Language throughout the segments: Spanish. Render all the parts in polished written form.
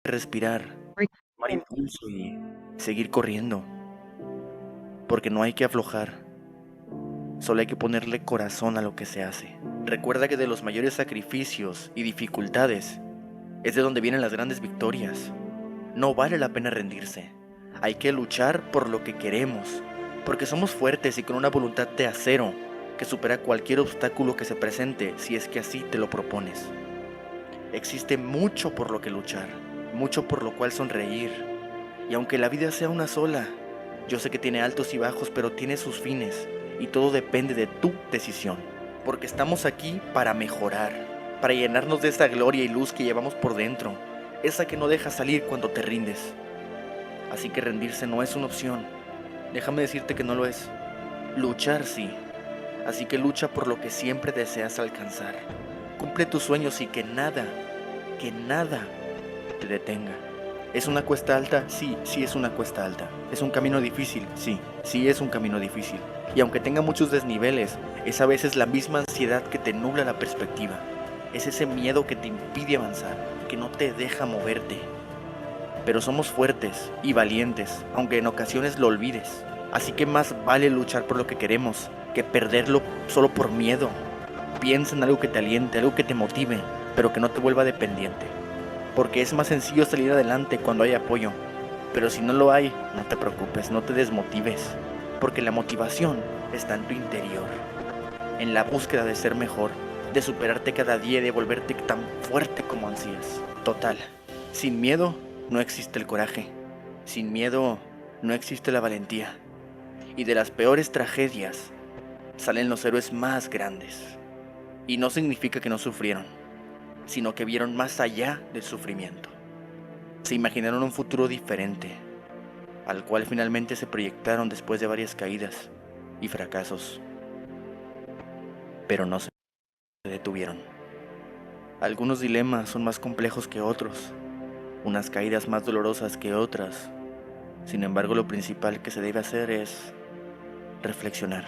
respirar, tomar impulso y seguir corriendo, porque no hay que aflojar, solo hay que ponerle corazón a lo que se hace. Recuerda que de los mayores sacrificios y dificultades es de donde vienen las grandes victorias. No vale la pena rendirse. Hay que luchar por lo que queremos, porque somos fuertes y con una voluntad de acero que supera cualquier obstáculo que se presente si es que así te lo propones. Existe mucho por lo que luchar, mucho por lo cual sonreír. Y aunque la vida sea una sola, yo sé que tiene altos y bajos, pero tiene sus fines y todo depende de tu decisión. Porque estamos aquí para mejorar, para llenarnos de esa gloria y luz que llevamos por dentro, esa que no deja salir cuando te rindes. Así que rendirse no es una opción. Déjame decirte que no lo es. Luchar sí. Así que lucha por lo que siempre deseas alcanzar. Cumple tus sueños y que nada te detenga. ¿Es una cuesta alta? Sí, sí es una cuesta alta. ¿Es un camino difícil? Sí, sí es un camino difícil. Y aunque tenga muchos desniveles, es a veces la misma ansiedad que te nubla la perspectiva. Es ese miedo que te impide avanzar, que no te deja moverte. Pero somos fuertes y valientes, aunque en ocasiones lo olvides. Así que más vale luchar por lo que queremos que perderlo solo por miedo. Piensa en algo que te aliente, algo que te motive, pero que no te vuelva dependiente. Porque es más sencillo salir adelante cuando hay apoyo. Pero si no lo hay, no te preocupes, no te desmotives. Porque la motivación está en tu interior, en la búsqueda de ser mejor, de superarte cada día y de volverte tan fuerte como ansías. Total, sin miedo no existe el coraje. Sin miedo no existe la valentía. Y de las peores tragedias salen los héroes más grandes. Y no significa que no sufrieron, sino que vieron más allá del sufrimiento. Se imaginaron un futuro diferente, al cual finalmente se proyectaron después de varias caídas y fracasos, pero no se detuvieron. Algunos dilemas son más complejos que otros, unas caídas más dolorosas que otras. Sin embargo, lo principal que se debe hacer es reflexionar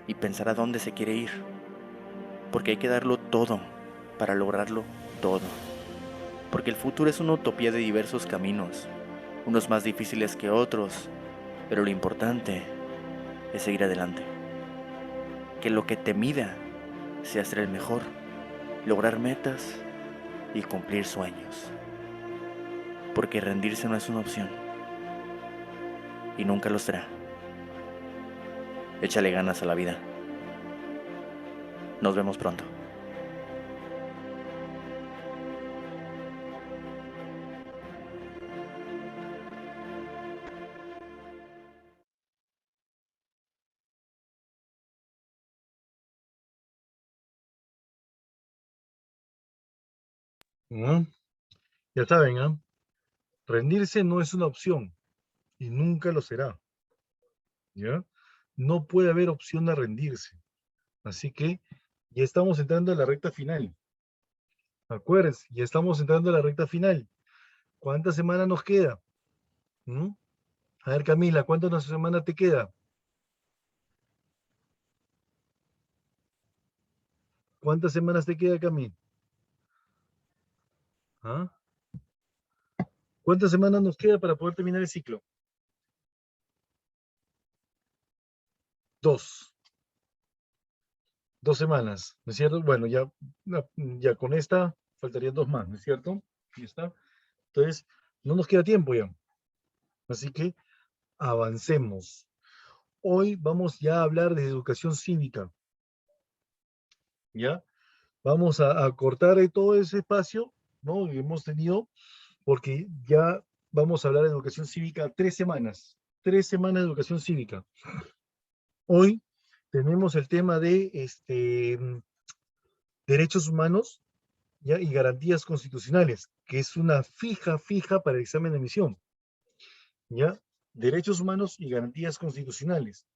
y pensar a dónde se quiere ir, porque hay que darlo todo para lograrlo todo. Porque el futuro es una utopía de diversos caminos, unos más difíciles que otros, pero lo importante es seguir adelante. Que lo que te mida sea ser el mejor, lograr metas y cumplir sueños. Porque rendirse no es una opción y nunca lo será. Échale ganas a la vida. Nos vemos pronto. ¿No? Ya saben, ¿ah? Rendirse no es una opción y nunca lo será, ¿ya? No puede haber opción a rendirse. Así que ya estamos entrando a la recta final. Acuérdense, ya estamos entrando a la recta final. ¿Cuántas semanas nos queda? ¿Mm? A ver, Camila, ¿cuántas semanas te queda? ¿Cuántas semanas te queda, Camila? ¿Ah? ¿Cuántas semanas nos queda para poder terminar el ciclo? 2. 2 semanas, ¿no es cierto? Bueno, ya con esta faltarían 2 más, ¿no es cierto? Ya está. Entonces, no nos queda tiempo ya. Así que avancemos. Hoy vamos ya a hablar de educación cívica, ¿ya? Vamos a cortar todo ese espacio, ¿no? Que hemos tenido, porque ya vamos a hablar de educación cívica 3 semanas. 3 semanas de educación cívica. Hoy tenemos el tema de derechos humanos, ¿ya? Y garantías constitucionales, que es una fija para el examen de admisión, ¿ya? Derechos humanos y garantías constitucionales.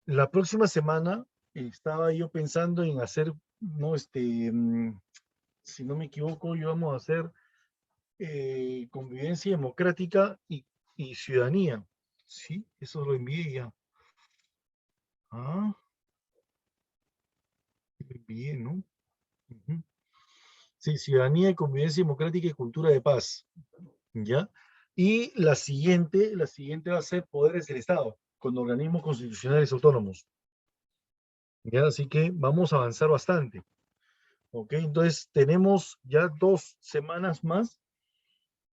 La próxima semana estaba yo pensando en hacer, no, si no me equivoco, íbamos a hacer convivencia democrática y ciudadanía. Sí, eso lo envié ya. Ah, lo envié, ¿no? Ujú. Sí, ciudadanía, convivencia democrática y cultura de paz. ¿Ya? Y la siguiente va a ser poderes del Estado, con organismos constitucionales autónomos. ¿Ya? Así que vamos a avanzar bastante. ¿Ok? Entonces tenemos ya 2 semanas más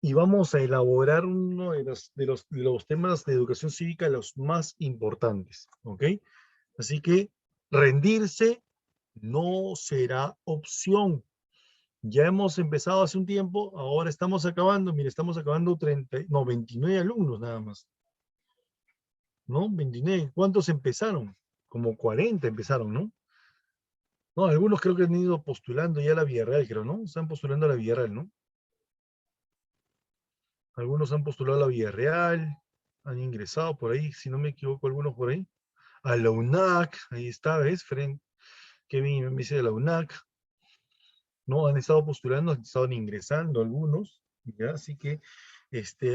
y vamos a elaborar uno de los temas de educación cívica los más importantes. ¿Ok? Así que rendirse no será opción. Ya hemos empezado hace un tiempo, ahora estamos acabando, mire, estamos acabando 30, no, 29 alumnos nada más, ¿no? 29. ¿Cuántos empezaron? Como 40 empezaron, ¿no? No, algunos creo que han ido postulando ya a la Villarreal, creo, ¿no? Están postulando a la Villarreal, ¿no? Algunos han postulado a la Villarreal, han ingresado por ahí, si no me equivoco, algunos por ahí. A la UNAC, ahí está, ¿ves? Kevin me dice de la UNAC, ¿no? Han estado postulando, han estado ingresando algunos, ¿ya? Así que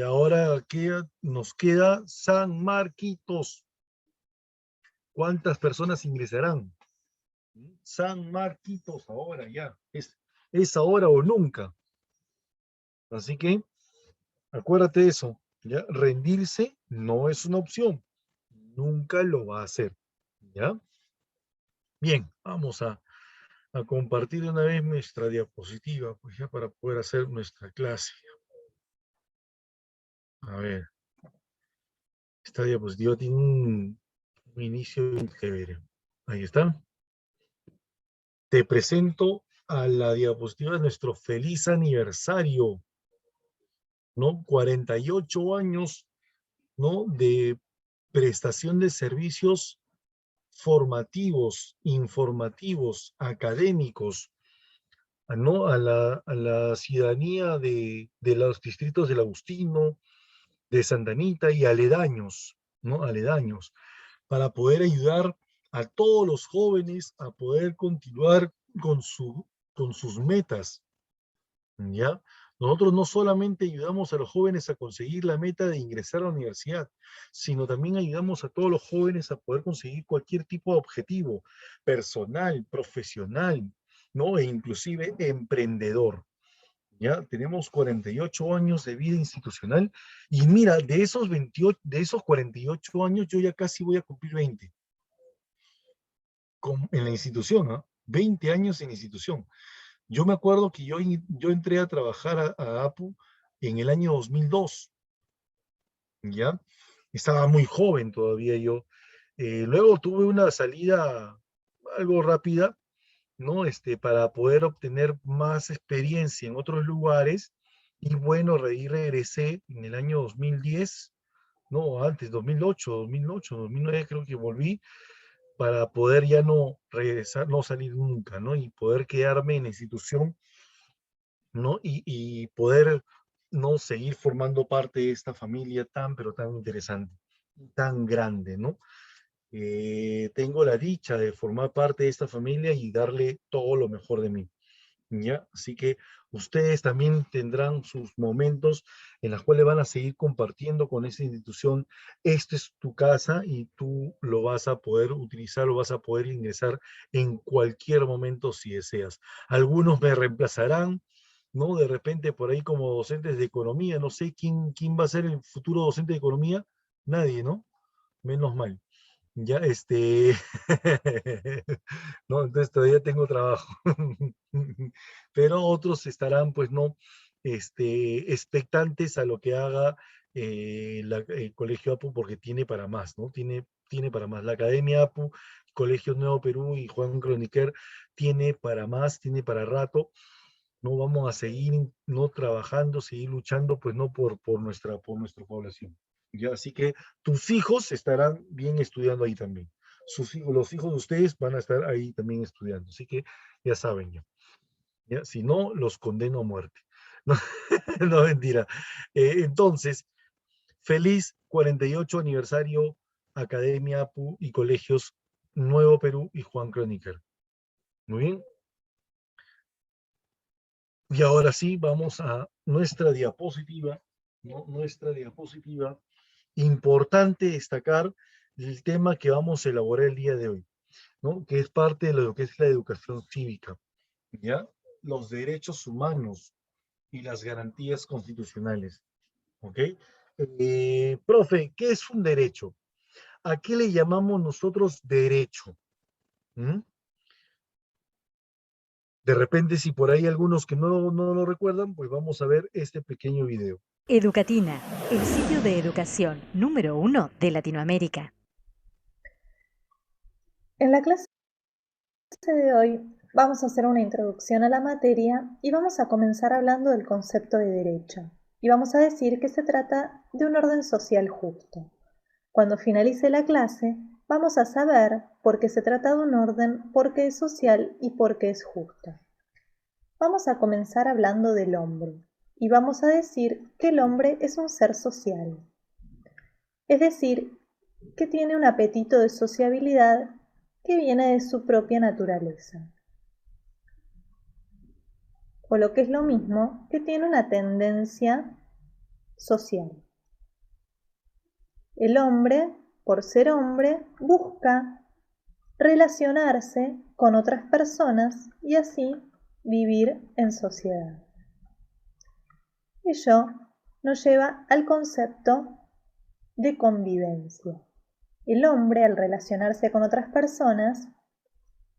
ahora nos queda San Marquitos. ¿Cuántas personas ingresarán? San Marquitos ahora ya. Es ahora o nunca. Así que acuérdate de eso. ¿Ya? Rendirse no es una opción. Nunca lo va a hacer. ¿Ya? Bien, vamos a compartir una vez nuestra diapositiva, pues ya para poder hacer nuestra clase. A ver, esta diapositiva tiene un inicio chévere. Ahí está. Te presento a la diapositiva de nuestro feliz aniversario, ¿no? 48 años, ¿no? De prestación de servicios formativos, informativos, académicos, ¿no? A la ciudadanía de los distritos del Agustino, de Santa Anita y aledaños, ¿no? Aledaños, para poder ayudar a todos los jóvenes a poder continuar con sus metas, ¿ya? Nosotros no solamente ayudamos a los jóvenes a conseguir la meta de ingresar a la universidad, sino también ayudamos a todos los jóvenes a poder conseguir cualquier tipo de objetivo personal, profesional, ¿no? E inclusive emprendedor. Ya tenemos 48 años de vida institucional y mira, de esos 48 años yo ya casi voy a cumplir 20 en la institución, ¿ah? 20 años en institución. Yo me acuerdo que yo entré a trabajar a APU en el año 2002, ¿ya? Estaba muy joven todavía yo. Luego tuve una salida algo rápida, ¿no? Para poder obtener más experiencia en otros lugares. Y bueno, ahí regresé en el año 2010, no, antes, 2008, 2009 creo que volví para poder ya no regresar, no salir nunca, ¿no? Y poder quedarme en la institución, ¿no? Y poder, ¿no? Seguir formando parte de esta familia tan, pero tan interesante, tan grande, ¿no? Tengo la dicha de formar parte de esta familia y darle todo lo mejor de mí. ¿Ya? Así que ustedes también tendrán sus momentos en los cuales van a seguir compartiendo con esta institución. Esta es tu casa y tú lo vas a poder utilizar, lo vas a poder ingresar en cualquier momento si deseas. Algunos me reemplazarán, ¿no? De repente por ahí como docentes de economía, no sé quién va a ser el futuro docente de economía, nadie, ¿no? Menos mal. Ya, no, entonces todavía tengo trabajo. Pero otros estarán, pues, no, expectantes a lo que haga el Colegio APU porque tiene para más, ¿no? Tiene para más. La Academia APU, Colegio Nuevo Perú y Juan Croniquer tiene para más, tiene para rato. No vamos a seguir, no trabajando, seguir luchando, pues, no por nuestra población. ¿Ya? Así que tus hijos estarán bien estudiando ahí también. Los hijos de ustedes van a estar ahí también estudiando. Así que ya saben ya. ¿Ya? Si no, los condeno a muerte. No, no mentira. Entonces, feliz 48 aniversario Academia APU y Colegios Nuevo Perú y Juan Croniker. Muy bien. Y ahora sí, vamos a nuestra diapositiva, ¿no? Nuestra diapositiva. Importante destacar el tema que vamos a elaborar el día de hoy, ¿no? Que es parte de lo que es la educación cívica, ¿ya? los derechos humanos y las garantías constitucionales. ¿Ok? Profe, ¿qué es un derecho? ¿A qué le llamamos nosotros derecho? ¿Mm? De repente, si por ahí algunos que no lo recuerdan, pues vamos a ver este pequeño video. Educatina, el sitio de educación número 1 de Latinoamérica. En la clase de hoy vamos a hacer una introducción a la materia y vamos a comenzar hablando del concepto de derecho. Y vamos a decir que se trata de un orden social justo. Cuando finalice la clase, vamos a saber por qué se trata de un orden, por qué es social y por qué es justo. Vamos a comenzar hablando del hombre y vamos a decir que el hombre es un ser social. Es decir, que tiene un apetito de sociabilidad que viene de su propia naturaleza. O lo que es lo mismo, que tiene una tendencia social. El hombre, por ser hombre, busca relacionarse con otras personas y así vivir en sociedad. Ello nos lleva al concepto de convivencia. El hombre, al relacionarse con otras personas,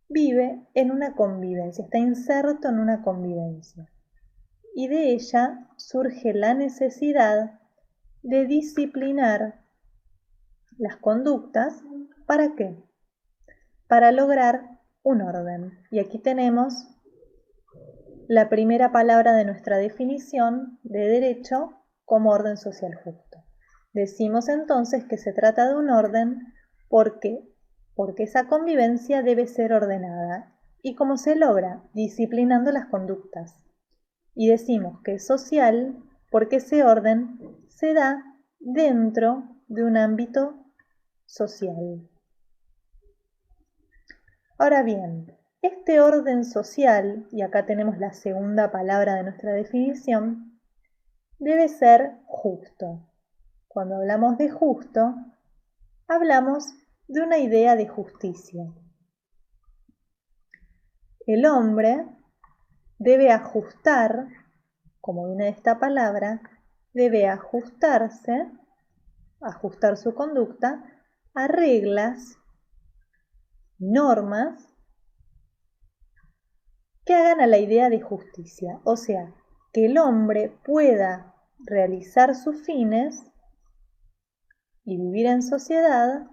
vive en una convivencia, está inserto en una convivencia. Y de ella surge la necesidad de disciplinar las conductas. ¿Para qué? Para lograr un orden. Y aquí tenemos la primera palabra de nuestra definición de derecho como orden social justo. Decimos entonces que se trata de un orden porque esa convivencia debe ser ordenada. ¿Y cómo se logra? Disciplinando las conductas. Y decimos que es social porque ese orden se da dentro de un ámbito social. Ahora bien, este orden social, y acá tenemos la segunda palabra de nuestra definición, debe ser justo. Cuando hablamos de justo, hablamos de una idea de justicia. El hombre debe ajustar, como viene de esta palabra, debe ajustarse, ajustar su conducta a reglas, normas que hagan a la idea de justicia, o sea, que el hombre pueda realizar sus fines y vivir en sociedad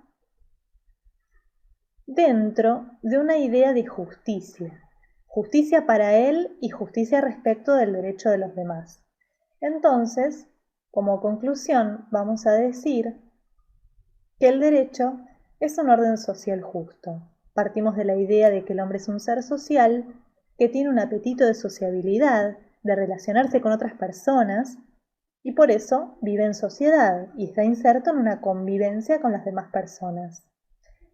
dentro de una idea de justicia. Justicia para él y justicia respecto del derecho de los demás. Entonces, como conclusión, vamos a decir que el derecho es un orden social justo. Partimos de la idea de que el hombre es un ser social, que tiene un apetito de sociabilidad, de relacionarse con otras personas, y por eso vive en sociedad y está inserto en una convivencia con las demás personas.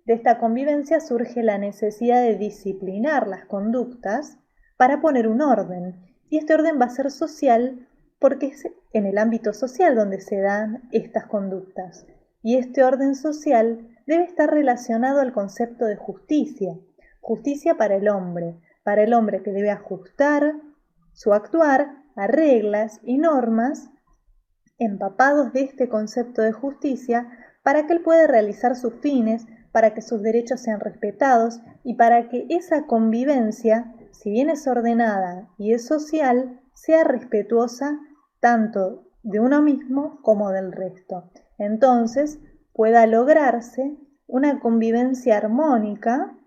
De esta convivencia surge la necesidad de disciplinar las conductas para poner un orden. Y este orden va a ser social porque es en el ámbito social donde se dan estas conductas. Y este orden social debe estar relacionado al concepto de justicia. Justicia para el hombre que debe ajustar su actuar a reglas y normas empapados de este concepto de justicia para que él pueda realizar sus fines, para que sus derechos sean respetados y para que esa convivencia, si bien es ordenada y es social, sea respetuosa tanto de uno mismo como del resto. Entonces pueda lograrse una convivencia armónica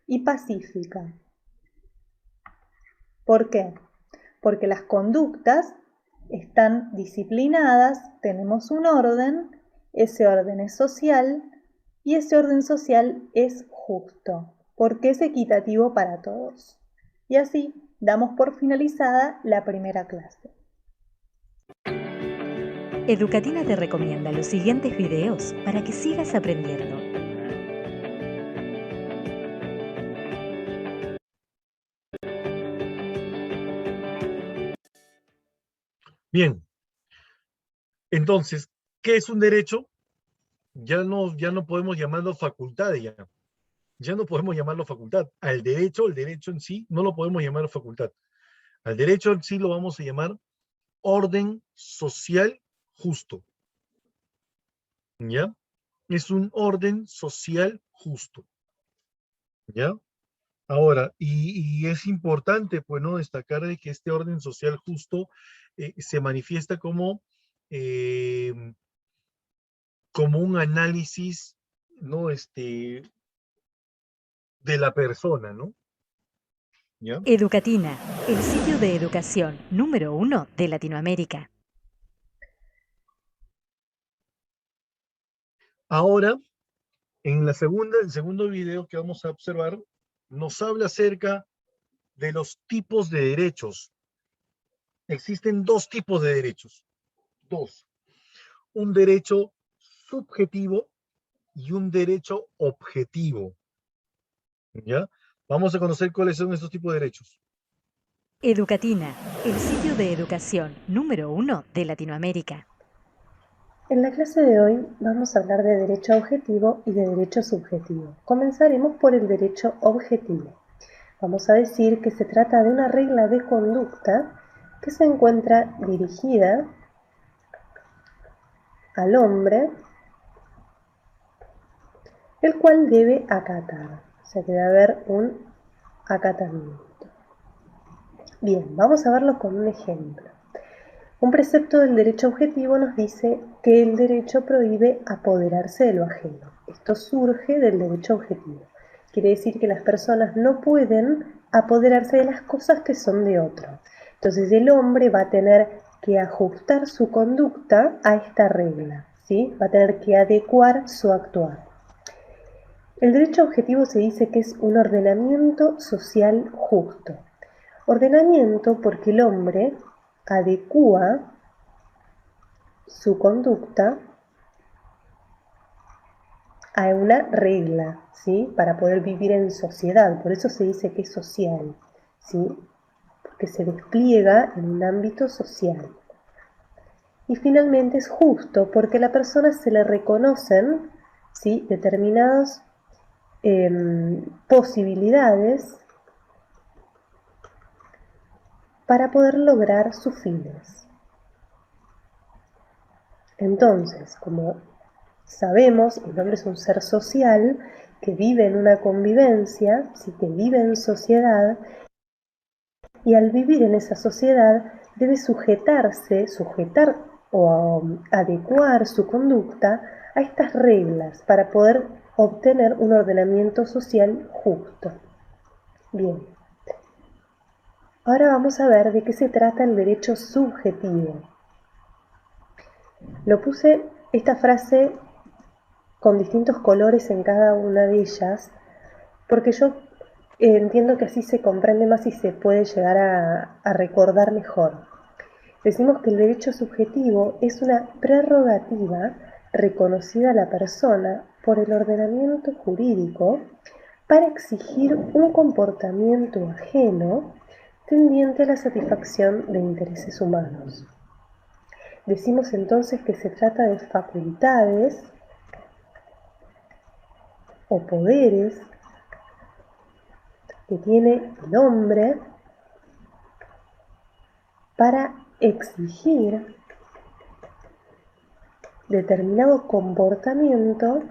y pacífica. ¿Por qué? Porque las conductas están disciplinadas, tenemos un orden, ese orden es social y ese orden social es justo, porque es equitativo para todos. Y así damos por finalizada la primera clase. Educatina te recomienda los siguientes videos para que sigas aprendiendo. Bien, entonces, ¿qué es un derecho? Ya no podemos llamarlo facultades ya. ya no podemos llamarlo facultad. Al derecho, el derecho en sí, no lo podemos llamar facultad. Al derecho en sí lo vamos a llamar orden social justo. ¿Ya? Es un orden social justo. ¿Ya? Ahora, y es importante, pues, ¿no? Destacar de que este orden social justo se manifiesta eh, como un análisis, ¿no? De la persona, ¿no? ¿Ya? Educatina, el sitio de educación número 1 de Latinoamérica. Ahora, el segundo video que vamos a observar, nos habla acerca de los tipos de derechos. Existen dos tipos de derechos. Dos. Un derecho subjetivo y un derecho objetivo. ¿Ya? Vamos a conocer cuáles son estos tipos de derechos. Educatina, el sitio de educación número 1 de Latinoamérica. En la clase de hoy vamos a hablar de derecho objetivo y de derecho subjetivo. Comenzaremos por el derecho objetivo. Vamos a decir que se trata de una regla de conducta que se encuentra dirigida al hombre, el cual debe acatar. O sea que debe haber un acatamiento. Bien, vamos a verlo con un ejemplo. Un precepto del derecho objetivo nos dice que el derecho prohíbe apoderarse de lo ajeno. Esto surge del derecho objetivo. Quiere decir que las personas no pueden apoderarse de las cosas que son de otro. Entonces el hombre va a tener que ajustar su conducta a esta regla, ¿sí? Va a tener que adecuar su actuar. El derecho objetivo se dice que es un ordenamiento social justo. Ordenamiento porque el hombre adecúa su conducta a una regla, ¿sí? Para poder vivir en sociedad. Por eso se dice que es social, ¿sí? Porque se despliega en un ámbito social. Y finalmente es justo porque a la persona se le reconocen, ¿sí? Determinadas posibilidades para poder lograr sus fines. Entonces, como sabemos, el hombre es un ser social que vive en una convivencia, ¿sí? Que vive en sociedad, y al vivir en esa sociedad debe sujetar o adecuar su conducta a estas reglas para poder obtener un ordenamiento social justo. Bien, ahora vamos a ver de qué se trata el derecho subjetivo. Lo puse esta frase con distintos colores en cada una de ellas, porque yo entiendo que así se comprende más y se puede llegar a recordar mejor. Decimos que el derecho subjetivo es una prerrogativa reconocida a la persona por el ordenamiento jurídico para exigir un comportamiento ajeno tendiente a la satisfacción de intereses humanos. Decimos entonces que se trata de facultades o poderes que tiene el hombre para exigir determinado comportamiento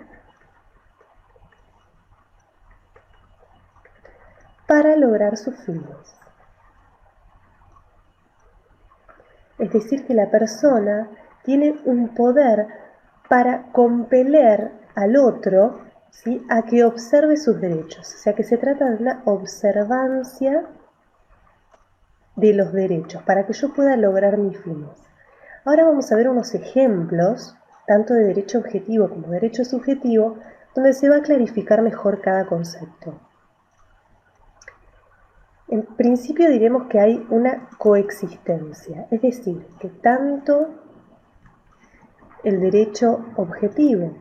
para lograr sus fines. Es decir, que la persona tiene un poder para compeler al otro, ¿sí? A que observe sus derechos. O sea, que se trata de una observancia de los derechos para que yo pueda lograr mis fines. Ahora vamos a ver unos ejemplos, tanto de derecho objetivo como derecho subjetivo, donde se va a clarificar mejor cada concepto. En principio diremos que hay una coexistencia, es decir, que tanto el derecho objetivo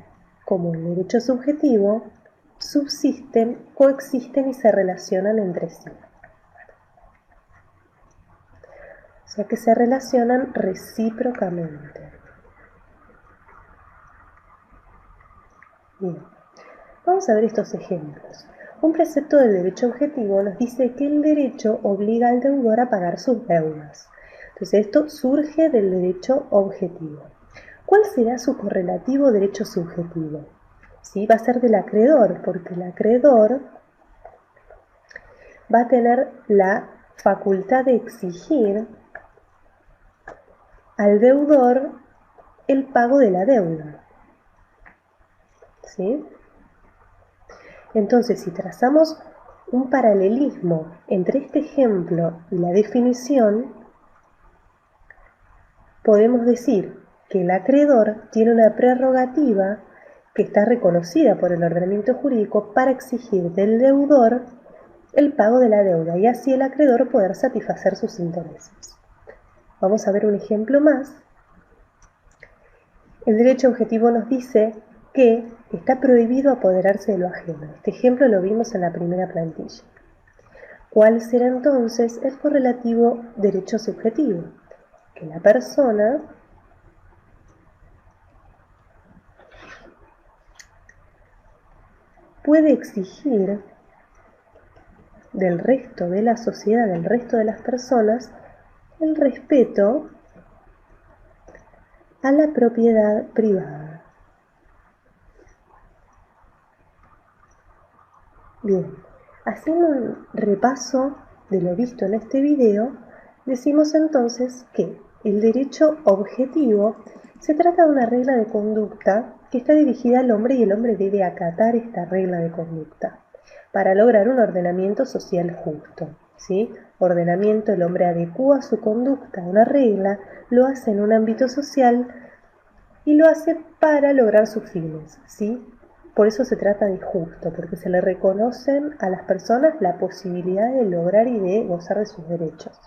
como el derecho subjetivo subsisten, coexisten y se relacionan entre sí. O sea que se relacionan recíprocamente. Bien, vamos a ver estos ejemplos. Un precepto del derecho objetivo nos dice que el derecho obliga al deudor a pagar sus deudas. Entonces esto surge del derecho objetivo. ¿Cuál será su correlativo derecho subjetivo? ¿Sí? Va a ser del acreedor, porque el acreedor va a tener la facultad de exigir al deudor el pago de la deuda. ¿Sí? Entonces, si trazamos un paralelismo entre este ejemplo y la definición, podemos decir que el acreedor tiene una prerrogativa que está reconocida por el ordenamiento jurídico para exigir del deudor el pago de la deuda y así el acreedor poder satisfacer sus intereses. Vamos a ver un ejemplo más. El derecho objetivo nos dice que está prohibido apoderarse de lo ajeno. Este ejemplo lo vimos en la primera plantilla. ¿Cuál será entonces el correlativo derecho subjetivo? Que la persona puede exigir del resto de la sociedad, del resto de las personas, el respeto a la propiedad privada. Bien, haciendo un repaso de lo visto en este video, decimos entonces que el derecho objetivo se trata de una regla de conducta que está dirigida al hombre y el hombre debe acatar esta regla de conducta para lograr un ordenamiento social justo. ¿Sí? Ordenamiento, el hombre adecúa su conducta a una regla, lo hace en un ámbito social y lo hace para lograr sus fines. ¿Sí? Por eso se trata de justo, porque se le reconocen a las personas la posibilidad de lograr y de gozar de sus derechos.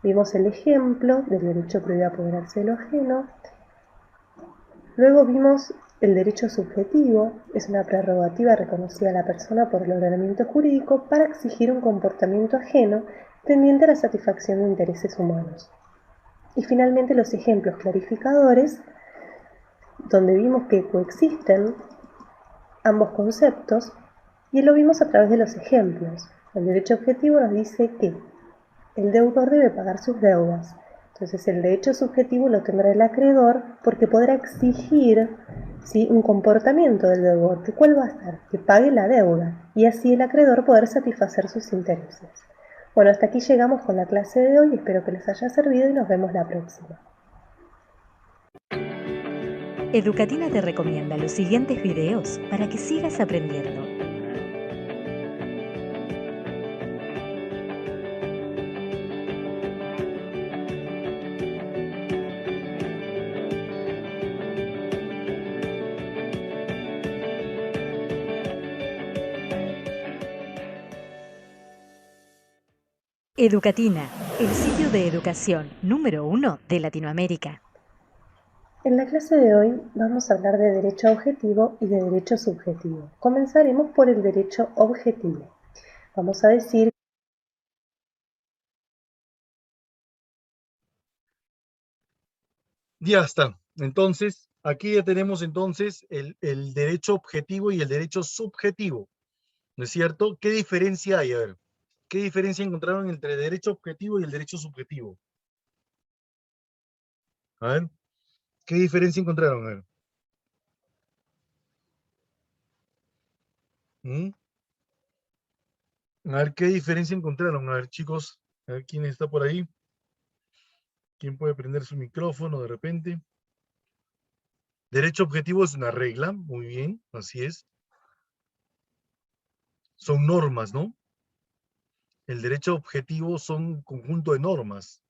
Vimos el ejemplo del derecho prohibido a apoderarse de lo ajeno. Luego vimos el derecho subjetivo, es una prerrogativa reconocida a la persona por el ordenamiento jurídico para exigir un comportamiento ajeno tendiente a la satisfacción de intereses humanos. Y finalmente los ejemplos clarificadores, donde vimos que coexisten ambos conceptos y lo vimos a través de los ejemplos. El derecho objetivo nos dice que el deudor debe pagar sus deudas. Entonces el derecho subjetivo lo tendrá el acreedor porque podrá exigir, ¿sí?, un comportamiento del deudor. ¿Que cuál va a ser? Que pague la deuda y así el acreedor poder satisfacer sus intereses. Bueno, hasta aquí llegamos con la clase de hoy. Espero que les haya servido y nos vemos la próxima. Educatina te recomienda los siguientes videos para que sigas aprendiendo. Educatina, el sitio de educación número 1 de Latinoamérica. En la clase de hoy vamos a hablar de derecho objetivo y de derecho subjetivo. Comenzaremos por el derecho objetivo. Vamos a decir Ya está. Entonces, aquí ya tenemos entonces el derecho objetivo y el derecho subjetivo. ¿No es cierto? ¿Qué diferencia hay? A ver, ¿qué diferencia encontraron entre el derecho objetivo y el derecho subjetivo? A ver, ¿qué diferencia encontraron? A ver. ¿Mm? A ver, ¿qué diferencia encontraron? A ver, chicos, a ver quién está por ahí. ¿Quién puede prender su micrófono de repente? Derecho objetivo es una regla, muy bien, así es. Son normas, ¿no? El derecho objetivo son un conjunto de normas,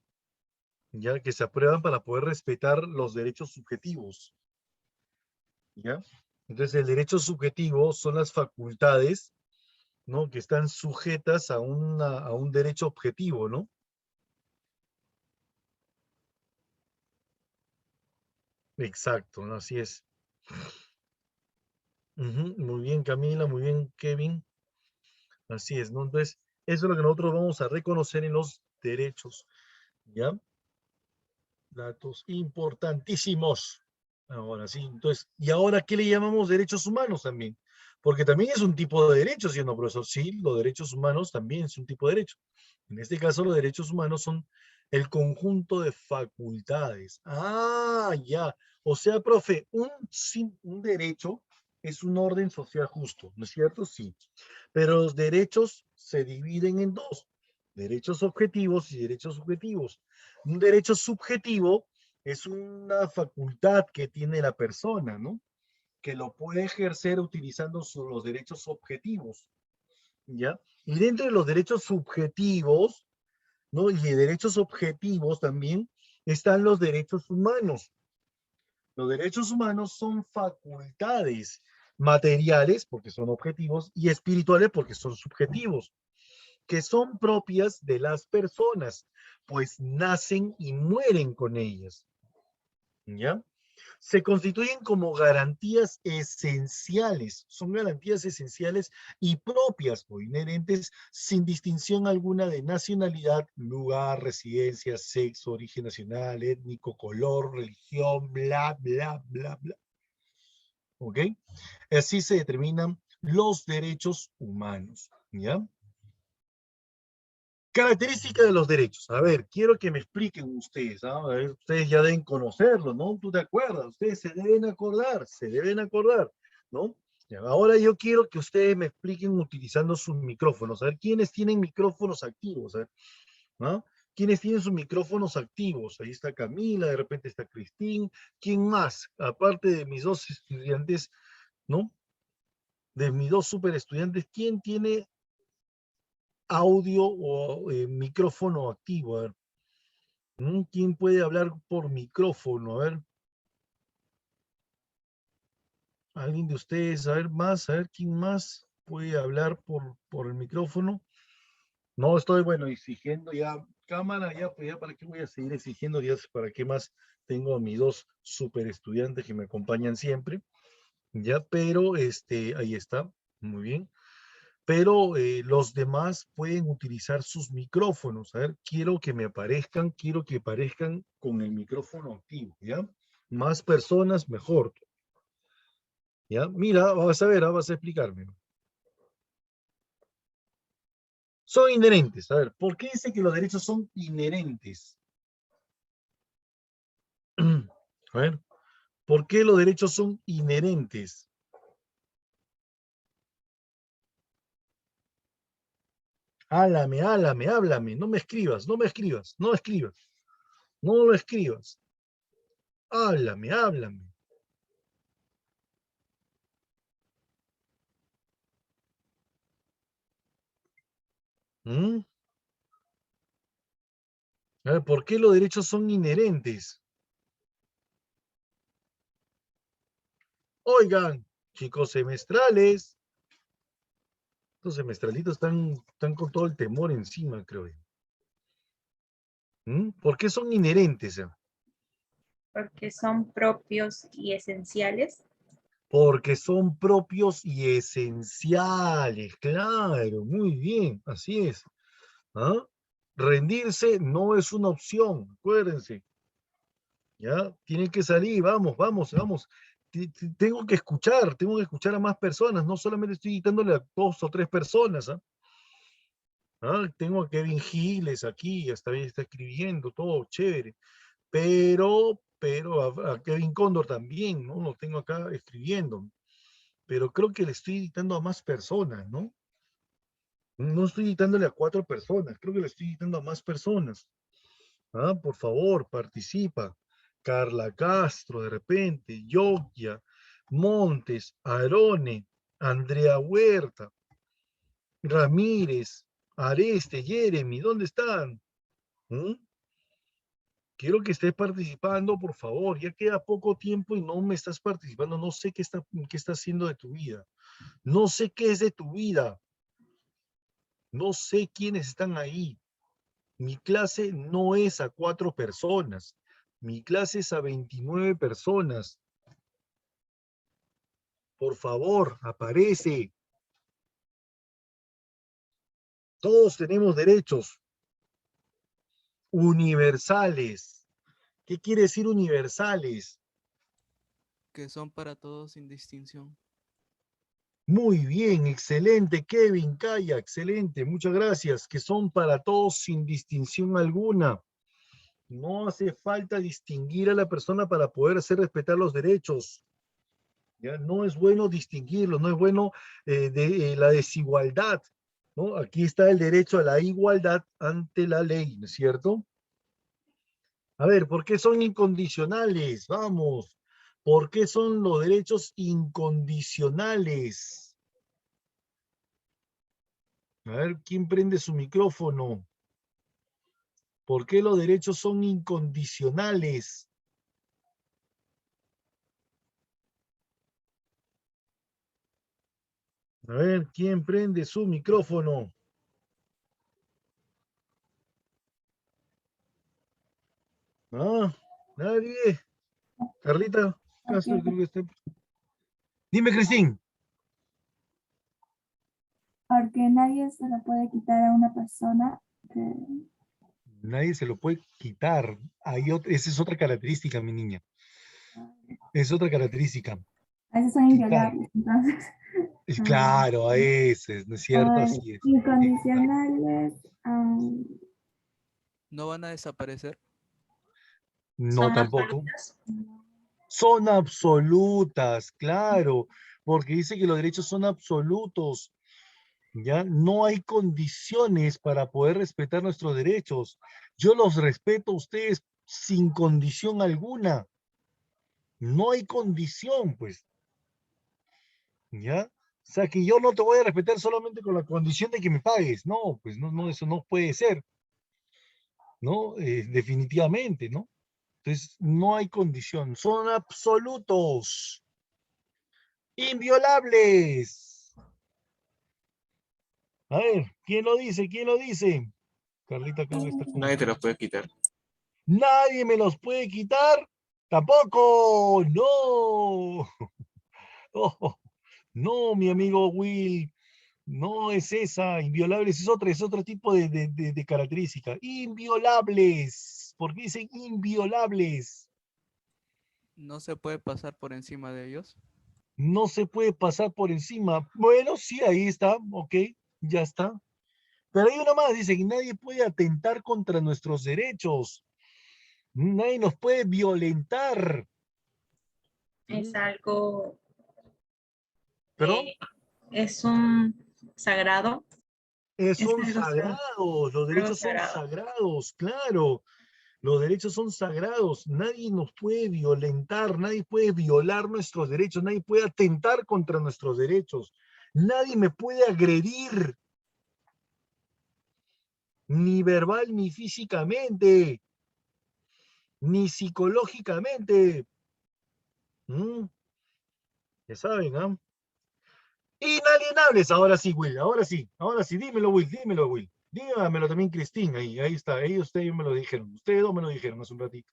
ya que se aprueban para poder respetar los derechos subjetivos, ¿ya? Entonces, el derecho subjetivo son las facultades, ¿no?, que están sujetas a un derecho objetivo, ¿no? Exacto, ¿no? Así es. Muy bien, Camila, muy bien, Kevin. Así es, ¿no? Entonces, eso es lo que nosotros vamos a reconocer en los derechos, ¿ya? Datos importantísimos. Ahora sí, entonces, ¿y ahora qué le llamamos derechos humanos también? Porque también es un tipo de derecho, ¿sí o no, profesor? Sí, los derechos humanos también es un tipo de derecho. En este caso, los derechos humanos son el conjunto de facultades. Ah, ya. O sea, profe, un derecho es un orden social justo, ¿no es cierto? Sí. Pero los derechos se dividen en dos, derechos objetivos y derechos subjetivos. Un derecho subjetivo es una facultad que tiene la persona, ¿no? Que lo puede ejercer utilizando los derechos objetivos, ¿ya? Y dentro de los derechos subjetivos, ¿no? Y de derechos objetivos también están los derechos humanos. Los derechos humanos son facultades materiales, porque son objetivos, y espirituales, porque son subjetivos, que son propias de las personas, pues nacen y mueren con ellas, ¿ya? Se constituyen como garantías esenciales, son garantías esenciales y propias o inherentes sin distinción alguna de nacionalidad, lugar, residencia, sexo, origen nacional, étnico, color, religión, bla, bla, bla, bla. ¿Ok? Así se determinan los derechos humanos, ¿ya? Característica de los derechos. A ver, quiero que me expliquen ustedes. ¿Ah? A ver, ustedes ya deben conocerlo, ¿no? ¿Tú te acuerdas? Ustedes se deben acordar, ¿no? Ya, ahora yo quiero que ustedes me expliquen utilizando sus micrófonos. A ver, ¿quiénes tienen micrófonos activos? A ver, ¿no? ¿Quiénes tienen sus micrófonos activos? Ahí está Camila, de repente está Cristín. ¿Quién más? Aparte de mis dos estudiantes, ¿no? De mis dos super estudiantes, ¿quién tiene audio o micrófono activo? A ver. ¿Quién puede hablar por micrófono? A ver, alguien de ustedes, a ver quién más puede hablar por el micrófono. No estoy, bueno, exigiendo ya cámara, ya, pues ya, ¿para qué voy a seguir exigiendo? Ya, ¿para qué más? Tengo a mis dos super estudiantes que me acompañan siempre, ya, pero ahí está, muy bien. Pero los demás pueden utilizar sus micrófonos. A ver, quiero que aparezcan con el micrófono activo, ¿ya? Más personas, mejor. ¿Ya? Mira, vas a ver, vas a explicarme. Son inherentes. A ver, ¿por qué dice que los derechos son inherentes? A ver, ¿por qué los derechos son inherentes? Háblame. No me escribas, no me escribas, no escribas. No lo escribas. Háblame. ¿Mm? A ver, ¿por qué los derechos son inherentes? Oigan, chicos semestrales. Estos semestralitos están con todo el temor encima, creo yo. ¿Por qué son inherentes? Porque son propios y esenciales. Porque son propios y esenciales, claro, muy bien, así es. ¿Ah? Rendirse no es una opción, acuérdense. ¿Ya? Tienen que salir, vamos. Tengo que escuchar a más personas, no solamente estoy dictándole a 2 o 3 personas. ¿Ah? Tengo a Kevin Giles aquí, hasta bien está escribiendo, todo chévere. Pero a Kevin Cóndor también, ¿no? Lo tengo acá escribiendo. Pero creo que le estoy dictando a más personas, ¿no? No estoy dictándole a 4 personas, creo que le estoy dictando a más personas. Por favor, participa. Carla Castro, de repente, Yokia, Montes, Arone, Andrea Huerta, Ramírez, Areste, Jeremy, ¿dónde están? ¿Mm? Quiero que estés participando, por favor. Ya queda poco tiempo y no me estás participando. No sé qué está haciendo de tu vida. No sé qué es de tu vida. No sé quiénes están ahí. Mi clase no es a 4 personas. Mi clase es a 29 personas. Por favor, aparece. Todos tenemos derechos universales. ¿Qué quiere decir universales? Que son para todos sin distinción. Muy bien, excelente, Kevin, Calla, excelente, muchas gracias. Que son para todos sin distinción alguna. No hace falta distinguir a la persona para poder hacer respetar los derechos. ¿Ya? No es bueno distinguirlo, no es bueno la desigualdad, ¿no? Aquí está el derecho a la igualdad ante la ley, ¿no es cierto? A ver, ¿por qué son incondicionales? Vamos. ¿Por qué son los derechos incondicionales? A ver, ¿quién prende su micrófono? ¿Por qué los derechos son incondicionales? A ver, ¿quién prende su micrófono? Ah, nadie. Carlita, Porque, Castro, creo que está. Dime, Cristín. porque nadie se lo puede quitar a una persona que Nadie se lo puede quitar. Esa es otra característica, mi niña. Es otra característica. a veces son Quitar. inviolables. Entonces, Es claro, a ese, ¿no es cierto? ah, Así es. Exacto. incondicionales, ¿No van a desaparecer? No, Son tampoco. absolutas. Son absolutas, claro, porque dice que los derechos son absolutos. ¿Ya? No hay condiciones para poder respetar nuestros derechos. Yo los respeto a ustedes sin condición alguna. No hay condición, pues. ¿Ya? O sea, que yo no te voy a respetar solamente con la condición de que me pagues. No, pues no, no, eso no puede ser, ¿no? Definitivamente, ¿no? Entonces, no hay condición. Son absolutos, inviolables. A ver, ¿quién lo dice? ¿Quién lo dice? Carlita creo que está con... Nadie te los puede quitar. Nadie me los puede quitar. Tampoco. No. Oh, no, mi amigo Will. No es esa. Inviolables es otro tipo de característica. Inviolables. ¿Por qué dicen inviolables? ¿No se puede pasar por encima de ellos? No se puede pasar por encima. Bueno, sí, ahí está. Ok, ya está. Pero hay una más. Dice que nadie puede atentar contra nuestros derechos. Nadie nos puede violentar. Es algo, ¿Perdón? es un sagrado, es Son algo sagrado. sagrados, los Algo derechos son sagrado. sagrados, claro. Los derechos son sagrados. Nadie nos puede violentar, nadie puede violar nuestros derechos, nadie puede atentar contra nuestros derechos. Nadie me puede agredir, ni verbal ni físicamente, ni psicológicamente. ¿Mm? Ya saben, ¿ah? Inalienables, ahora sí, dímelo, Will. Dígamelo también, Cristina, ahí está, ustedes me lo dijeron, ustedes dos me lo dijeron hace un ratito.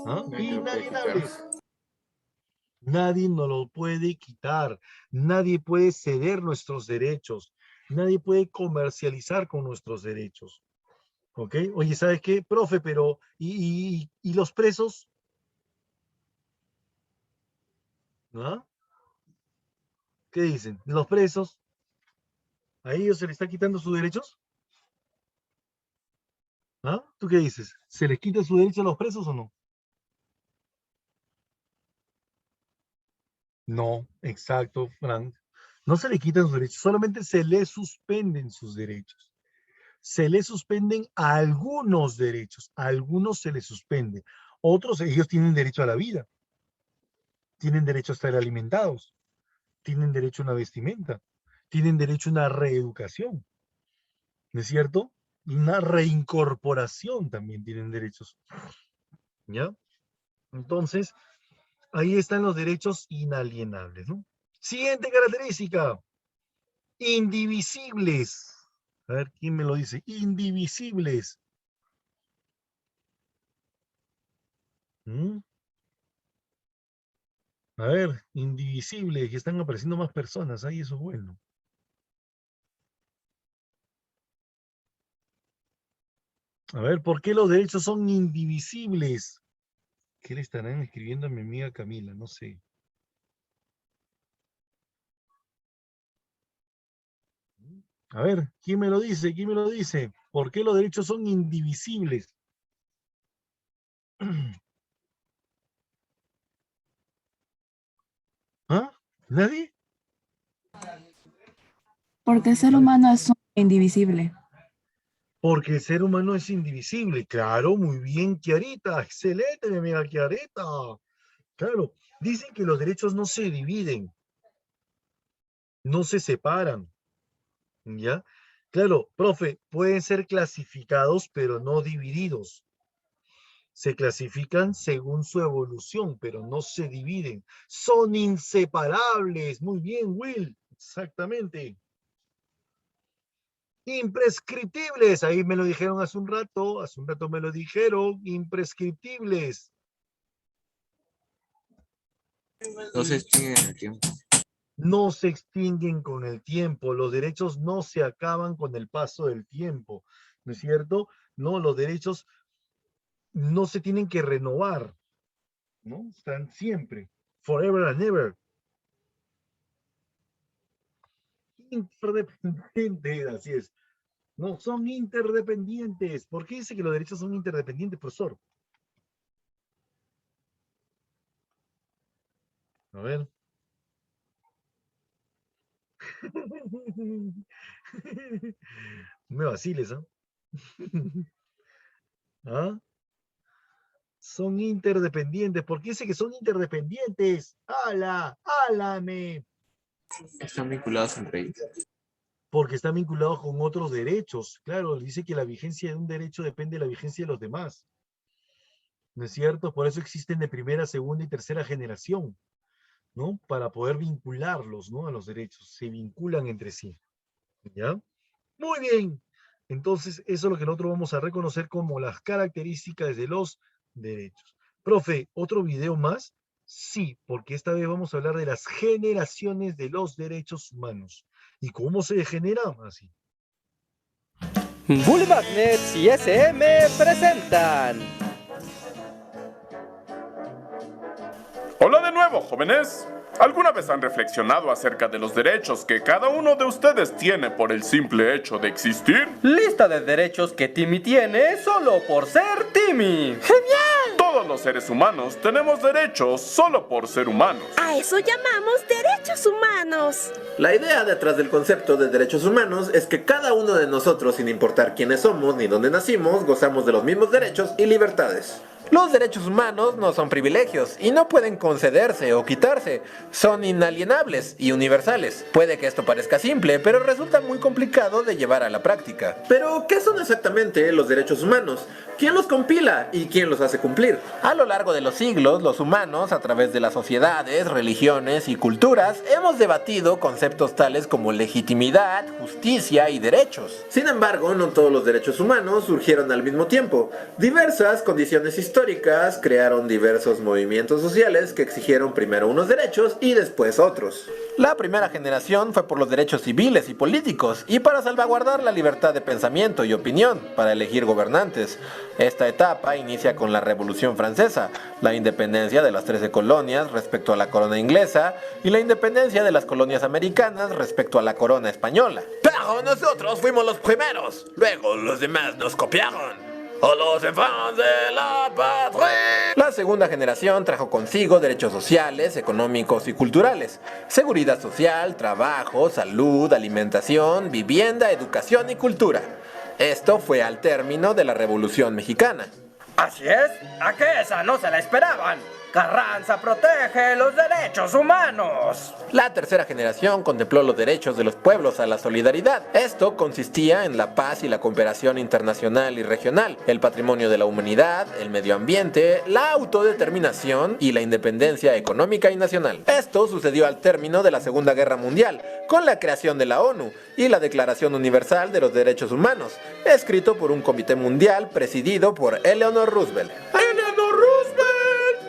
¿Ah? Nadie te los puede quitar. Inalienables. Nadie nos lo puede quitar, nadie puede ceder nuestros derechos, nadie puede comercializar con nuestros derechos. ¿Ok? Oye, ¿sabes qué, profe? Pero, ¿y los presos? ¿Ah? ¿Qué dicen? ¿Los presos? ¿A ellos se les está quitando sus derechos? ¿Ah? ¿Tú qué dices? ¿Se les quita su derecho a los presos o no? No, exacto, Frank. No se le quitan sus derechos, solamente se le suspenden sus derechos. Se le suspenden algunos derechos, a algunos se les suspende. Otros, ellos tienen derecho a la vida, tienen derecho a estar alimentados, tienen derecho a una vestimenta, tienen derecho a una reeducación, ¿no es cierto? Y una reincorporación también tienen derechos, ¿ya? Entonces, ahí están los derechos inalienables, ¿no? Siguiente característica, indivisibles. A ver, ¿quién me lo dice? Indivisibles. ¿Mm? A ver, indivisibles, que están apareciendo más personas. Ahí eso es bueno. A ver, ¿por qué los derechos son indivisibles? ¿Qué le estarán escribiendo a mi amiga Camila? No sé. A ver, ¿quién me lo dice? ¿Quién me lo dice? ¿Por qué los derechos son indivisibles? ¿Ah? ¿Nadie? Porque el ser humano es indivisible. Porque el ser humano es indivisible. Claro, muy bien, Kiarita. Excelente, mi amiga Kiarita. Claro, dicen que los derechos no se dividen, no se separan. ¿Ya? Claro, profe, pueden ser clasificados, pero no divididos. Se clasifican según su evolución, pero no se dividen. Son inseparables. Muy bien, Will. Exactamente. Imprescriptibles. Ahí me lo dijeron hace un rato me lo dijeron. Imprescriptibles. No se extinguen en el tiempo. No se extinguen con el tiempo, los derechos no se acaban con el paso del tiempo, ¿no es cierto? No, los derechos no se tienen que renovar, ¿no? Están siempre, forever and ever. Interdependientes, así es. No, son interdependientes. ¿Por qué dice que los derechos son interdependientes, profesor? A ver. Me vaciles, ¿ah? ¿Ah? Son interdependientes. ¿Por qué dice que son interdependientes? ¡Hala! ¡Álame! Están vinculados entre ellos. Porque están vinculados con otros derechos. Claro, dice que la vigencia de un derecho depende de la vigencia de los demás. ¿No es cierto? Por eso existen de primera, segunda y tercera generación, ¿no? Para poder vincularlos, ¿no? A los derechos. Se vinculan entre sí. ¿Ya? Muy bien. Entonces, eso es lo que nosotros vamos a reconocer como las características de los derechos. Profe, ¿otro video más? Sí, porque esta vez vamos a hablar de las generaciones de los derechos humanos. ¿Y cómo se genera? Así. Bully Magnets y SM presentan. Hola de nuevo, jóvenes. ¿Alguna vez han reflexionado acerca de los derechos que cada uno de ustedes tiene por el simple hecho de existir? Lista de derechos que Timmy tiene solo por ser Timmy. ¡Genial! Todos los seres humanos tenemos derechos solo por ser humanos. A eso llamamos derechos humanos. La idea detrás del concepto de derechos humanos es que cada uno de nosotros, sin importar quiénes somos ni dónde nacimos, gozamos de los mismos derechos y libertades. Los derechos humanos no son privilegios y no pueden concederse o quitarse. Son inalienables y universales. Puede que esto parezca simple, pero resulta muy complicado de llevar a la práctica. Pero, ¿qué son exactamente los derechos humanos? ¿Quién los compila y quién los hace cumplir? A lo largo de los siglos, los humanos, a través de las sociedades, religiones y culturas, hemos debatido conceptos tales como legitimidad, justicia y derechos. Sin embargo, no todos los derechos humanos surgieron al mismo tiempo. Diversas condiciones históricas crearon diversos movimientos sociales que exigieron primero unos derechos y después otros. La primera generación fue por los derechos civiles y políticos y para salvaguardar la libertad de pensamiento y opinión, para elegir gobernantes. Esta etapa inicia con la Revolución Francesa, la independencia de las 13 colonias respecto a la corona inglesa y la independencia de las colonias americanas respecto a la corona española. Pero nosotros fuimos los primeros, luego los demás nos copiaron. ¡O los enfants de la patria! La segunda generación trajo consigo derechos sociales, económicos y culturales, seguridad social, trabajo, salud, alimentación, vivienda, educación y cultura. Esto fue al término de la Revolución Mexicana. Así es, a que esa no se la esperaban. Carranza protege los derechos humanos. La tercera generación contempló los derechos de los pueblos a la solidaridad. Esto consistía en la paz y la cooperación internacional y regional, el patrimonio de la humanidad, el medio ambiente, la autodeterminación y la independencia económica y nacional. Esto sucedió al término de la Segunda Guerra Mundial, con la creación de la ONU y la Declaración Universal de los Derechos Humanos, escrito por un comité mundial presidido por Eleanor Roosevelt. ¡Eleanor Roosevelt!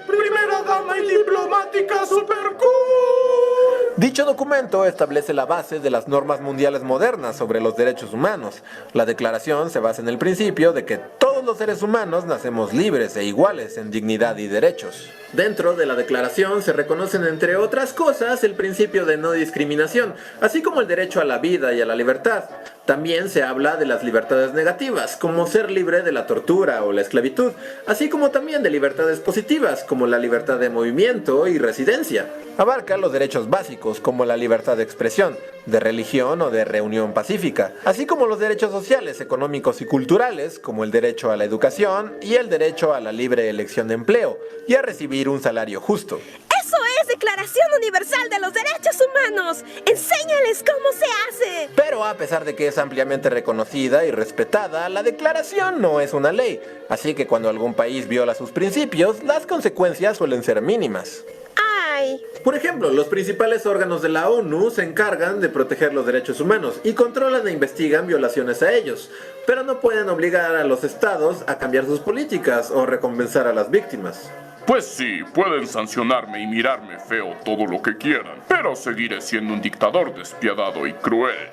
¡Primera dama y diplomática super cool! Dicho documento establece la base de las normas mundiales modernas sobre los derechos humanos. La declaración se basa en el principio de que todos todos los seres humanos nacemos libres e iguales en dignidad y derechos. Dentro de la declaración se reconocen, entre otras cosas, el principio de no discriminación, así como el derecho a la vida y a la libertad. También se habla de las libertades negativas, como ser libre de la tortura o la esclavitud, así como también de libertades positivas, como la libertad de movimiento y residencia. Abarca los derechos básicos, como la libertad de expresión, de religión o de reunión pacífica, así como los derechos sociales, económicos y culturales, como el derecho a la educación y el derecho a la libre elección de empleo, y a recibir un salario justo. ¡Eso es Declaración Universal de los Derechos Humanos! ¡Enséñales cómo se hace! Pero a pesar de que es ampliamente reconocida y respetada, la declaración no es una ley, así que cuando algún país viola sus principios, las consecuencias suelen ser mínimas. ¡Ay! Por ejemplo, los principales órganos de la ONU se encargan de proteger los derechos humanos y controlan e investigan violaciones a ellos, pero no pueden obligar a los estados a cambiar sus políticas o recompensar a las víctimas. Pues sí, pueden sancionarme y mirarme feo todo lo que quieran, pero seguiré siendo un dictador despiadado y cruel.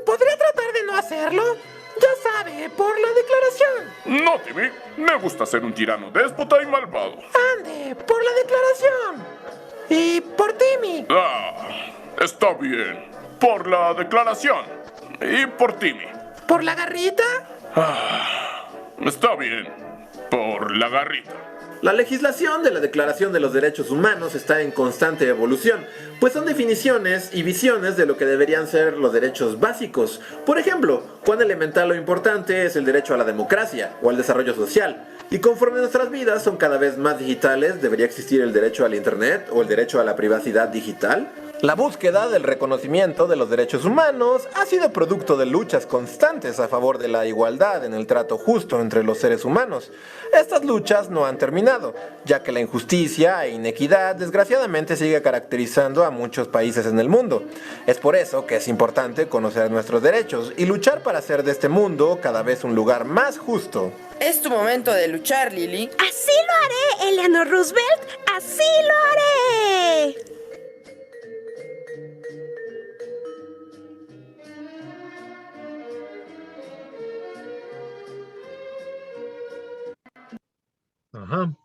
¿Podría tratar de no hacerlo? Ya sabe, por la declaración. No, Timmy, me gusta ser un tirano déspota y malvado. Ande, por la declaración. Y por Timmy. Está bien. Por la declaración. Y por Timmy. ¿Por la garrita? Está bien. Por la garrita. La legislación de la Declaración de los Derechos Humanos está en constante evolución, pues son definiciones y visiones de lo que deberían ser los derechos básicos. Por ejemplo, cuán elemental o importante es el derecho a la democracia o al desarrollo social. Y conforme nuestras vidas son cada vez más digitales, ¿debería existir el derecho al internet o el derecho a la privacidad digital? La búsqueda del reconocimiento de los derechos humanos ha sido producto de luchas constantes a favor de la igualdad en el trato justo entre los seres humanos. Estas luchas no han terminado, ya que la injusticia e inequidad desgraciadamente sigue caracterizando a muchos países en el mundo. Es por eso que es importante conocer nuestros derechos y luchar para hacer de este mundo cada vez un lugar más justo. Es tu momento de luchar, Lily. ¡Así lo haré, Eleanor Roosevelt! ¡Así lo haré! Ajá.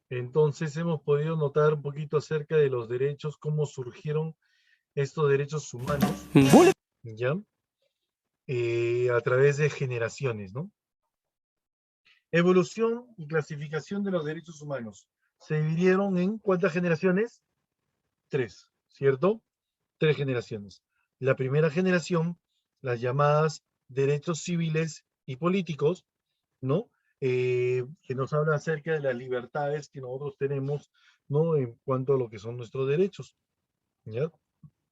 Entonces hemos podido notar un poquito acerca de los derechos, cómo surgieron estos derechos humanos, ¿ya? A través de generaciones, ¿no? Evolución y clasificación de los derechos humanos. Se dividieron en ¿cuántas generaciones? 3, ¿cierto? 3 generaciones. La primera generación, las llamadas derechos civiles y políticos, ¿no? Que nos habla acerca de las libertades que nosotros tenemos, ¿no? En cuanto a lo que son nuestros derechos, ¿ya?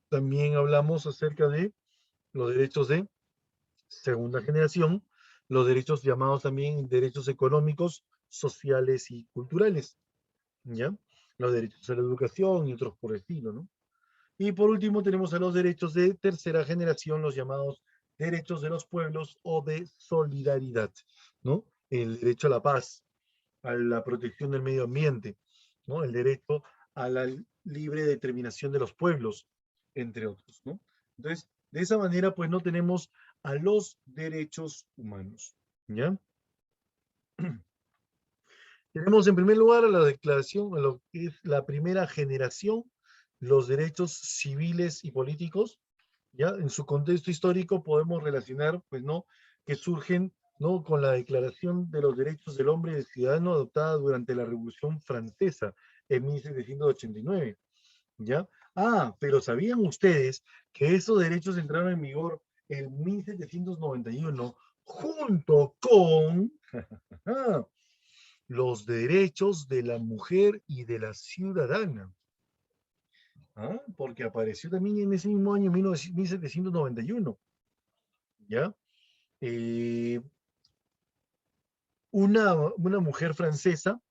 También hablamos acerca de los derechos de segunda generación, los derechos llamados también derechos económicos, sociales y culturales, ¿ya? Los derechos a la educación y otros por el estilo, ¿no? Y por último tenemos a los derechos de tercera generación, los llamados derechos de los pueblos o de solidaridad, ¿no? El derecho a la paz, a la protección del medio ambiente, ¿no? El derecho a la libre determinación de los pueblos, entre otros, ¿no? Entonces, de esa manera, pues no tenemos a los derechos humanos, ¿ya? Tenemos en primer lugar a la declaración, a lo que es la primera generación, los derechos civiles y políticos, ¿ya? En su contexto histórico podemos relacionar, pues, ¿no? Que surgen, ¿no? Con la Declaración de los Derechos del Hombre y del Ciudadano adoptada durante la Revolución Francesa en 1789, ¿ya? Pero ¿sabían ustedes que esos derechos entraron en vigor en 1791 junto con los derechos de la mujer y de la ciudadana? Porque apareció también en ese mismo año, 1791, ¿ya? Una mujer francesa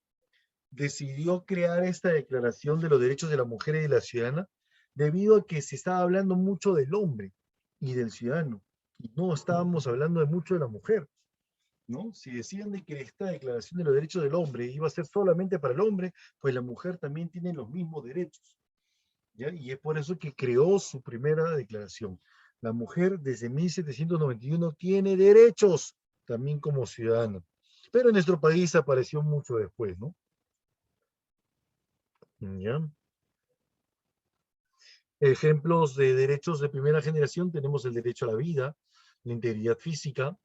decidió crear esta Declaración de los Derechos de la Mujer y de la Ciudadana debido a que se estaba hablando mucho del hombre y del ciudadano, y no estábamos hablando de mucho de la mujer, ¿no? Si decían de que esta Declaración de los Derechos del Hombre iba a ser solamente para el hombre, pues la mujer también tiene los mismos derechos, ¿ya? Y es por eso que creó su primera declaración. La mujer desde 1791 tiene derechos también como ciudadana, pero en nuestro país apareció mucho después, ¿no? ¿Ya? Ejemplos de derechos de primera generación, tenemos el derecho a la vida, la integridad física,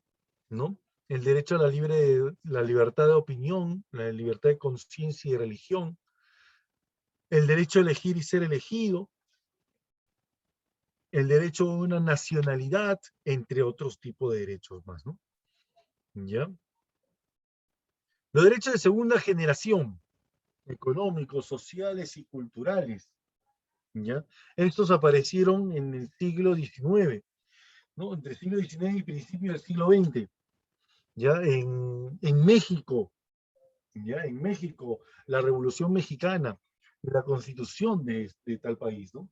¿no? El derecho a la libertad de opinión, la libertad de conciencia y religión, el derecho a elegir y ser elegido, el derecho a una nacionalidad, entre otros tipos de derechos más, ¿no? ¿Ya? Los derechos de segunda generación, económicos, sociales y culturales, ¿ya? Estos aparecieron en el siglo XIX, ¿no? Entre el siglo XIX y principios del siglo XX, ¿ya? En México, ¿ya? En México, la Revolución Mexicana, la constitución de tal país, ¿no?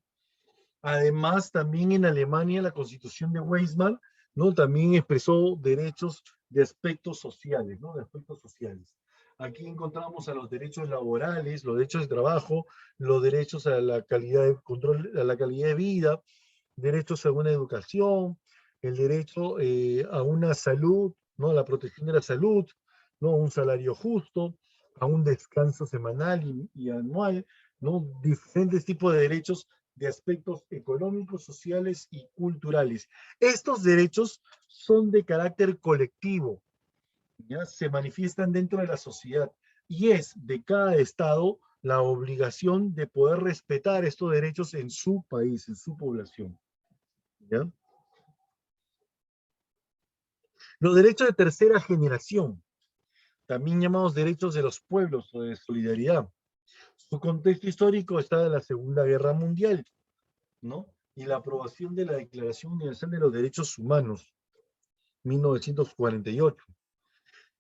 Además, también en Alemania, la constitución de Weizmann, ¿no? También expresó derechos de aspectos sociales, ¿no? De aspectos sociales. Aquí encontramos a los derechos laborales, los derechos de trabajo, los derechos a la calidad de control, a la calidad de vida, derechos a una educación, el derecho a una salud, ¿no? A la protección de la salud, ¿no? Un salario justo, a un descanso semanal y anual, ¿no? Diferentes tipos de derechos de aspectos económicos, sociales y culturales. Estos derechos son de carácter colectivo, ¿ya? Se manifiestan dentro de la sociedad y es de cada estado la obligación de poder respetar estos derechos en su país, en su población, ¿ya? Los derechos de tercera generación, también llamados derechos de los pueblos o de solidaridad. Su contexto histórico está en la Segunda Guerra Mundial, ¿no? Y la aprobación de la Declaración Universal de los Derechos Humanos, 1948.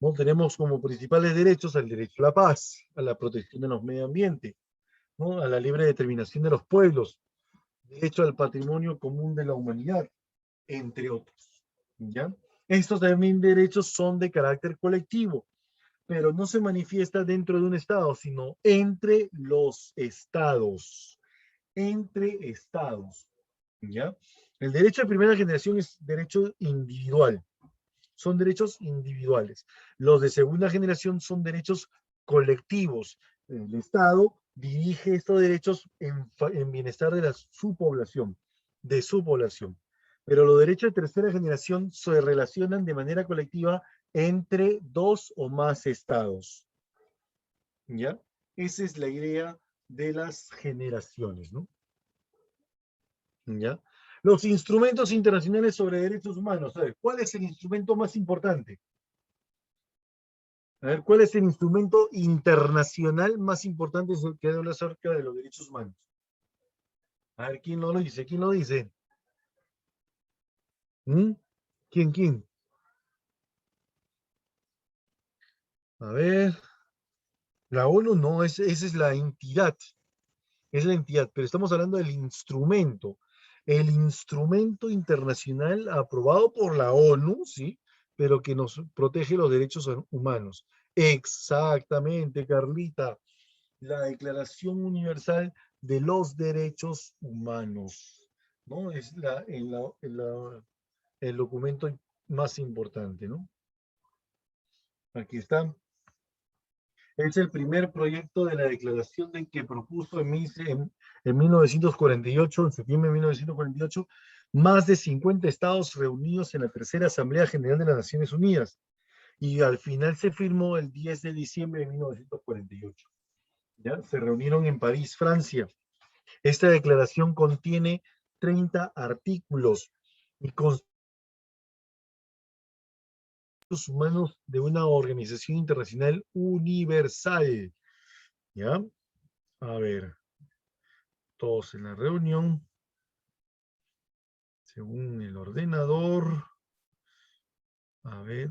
¿No? Tenemos como principales derechos el derecho a la paz, a la protección de los medio ambiente, ¿no? A la libre determinación de los pueblos, derecho al patrimonio común de la humanidad, entre otros, ¿ya? Estos también derechos son de carácter colectivo, pero no se manifiesta dentro de un estado, sino entre los estados, ¿ya? El derecho de primera generación es derecho individual, son derechos individuales. Los de segunda generación son derechos colectivos. El Estado dirige estos derechos en bienestar de su población. Pero los derechos de tercera generación se relacionan de manera colectiva entre dos o más estados. ¿Ya? Esa es la idea de las generaciones, ¿no? ¿Ya? Los instrumentos internacionales sobre derechos humanos. A ver, ¿cuál es el instrumento más importante? A ver, ¿cuál es el instrumento internacional más importante que habla acerca de los derechos humanos? A ver, ¿quién lo dice? ¿Quién lo dice? ¿Mm? ¿Quién? A ver, la ONU no, esa es la entidad. Es la entidad, pero estamos hablando del instrumento. El instrumento internacional aprobado por la ONU, ¿sí? Pero que nos protege los derechos humanos. Exactamente, Carlita. La Declaración Universal de los Derechos Humanos, ¿no? Es el documento más importante, ¿no? Aquí está. Es el primer proyecto de la declaración que propuso en 1948, en septiembre de 1948, más de 50 estados reunidos en la tercera Asamblea General de las Naciones Unidas. Y al final se firmó el 10 de diciembre de 1948. ¿Ya? Se reunieron en París, Francia. Esta declaración contiene 30 artículos y con los humanos de una organización internacional universal. ¿Ya? A ver, todos en la reunión, según el ordenador. A ver.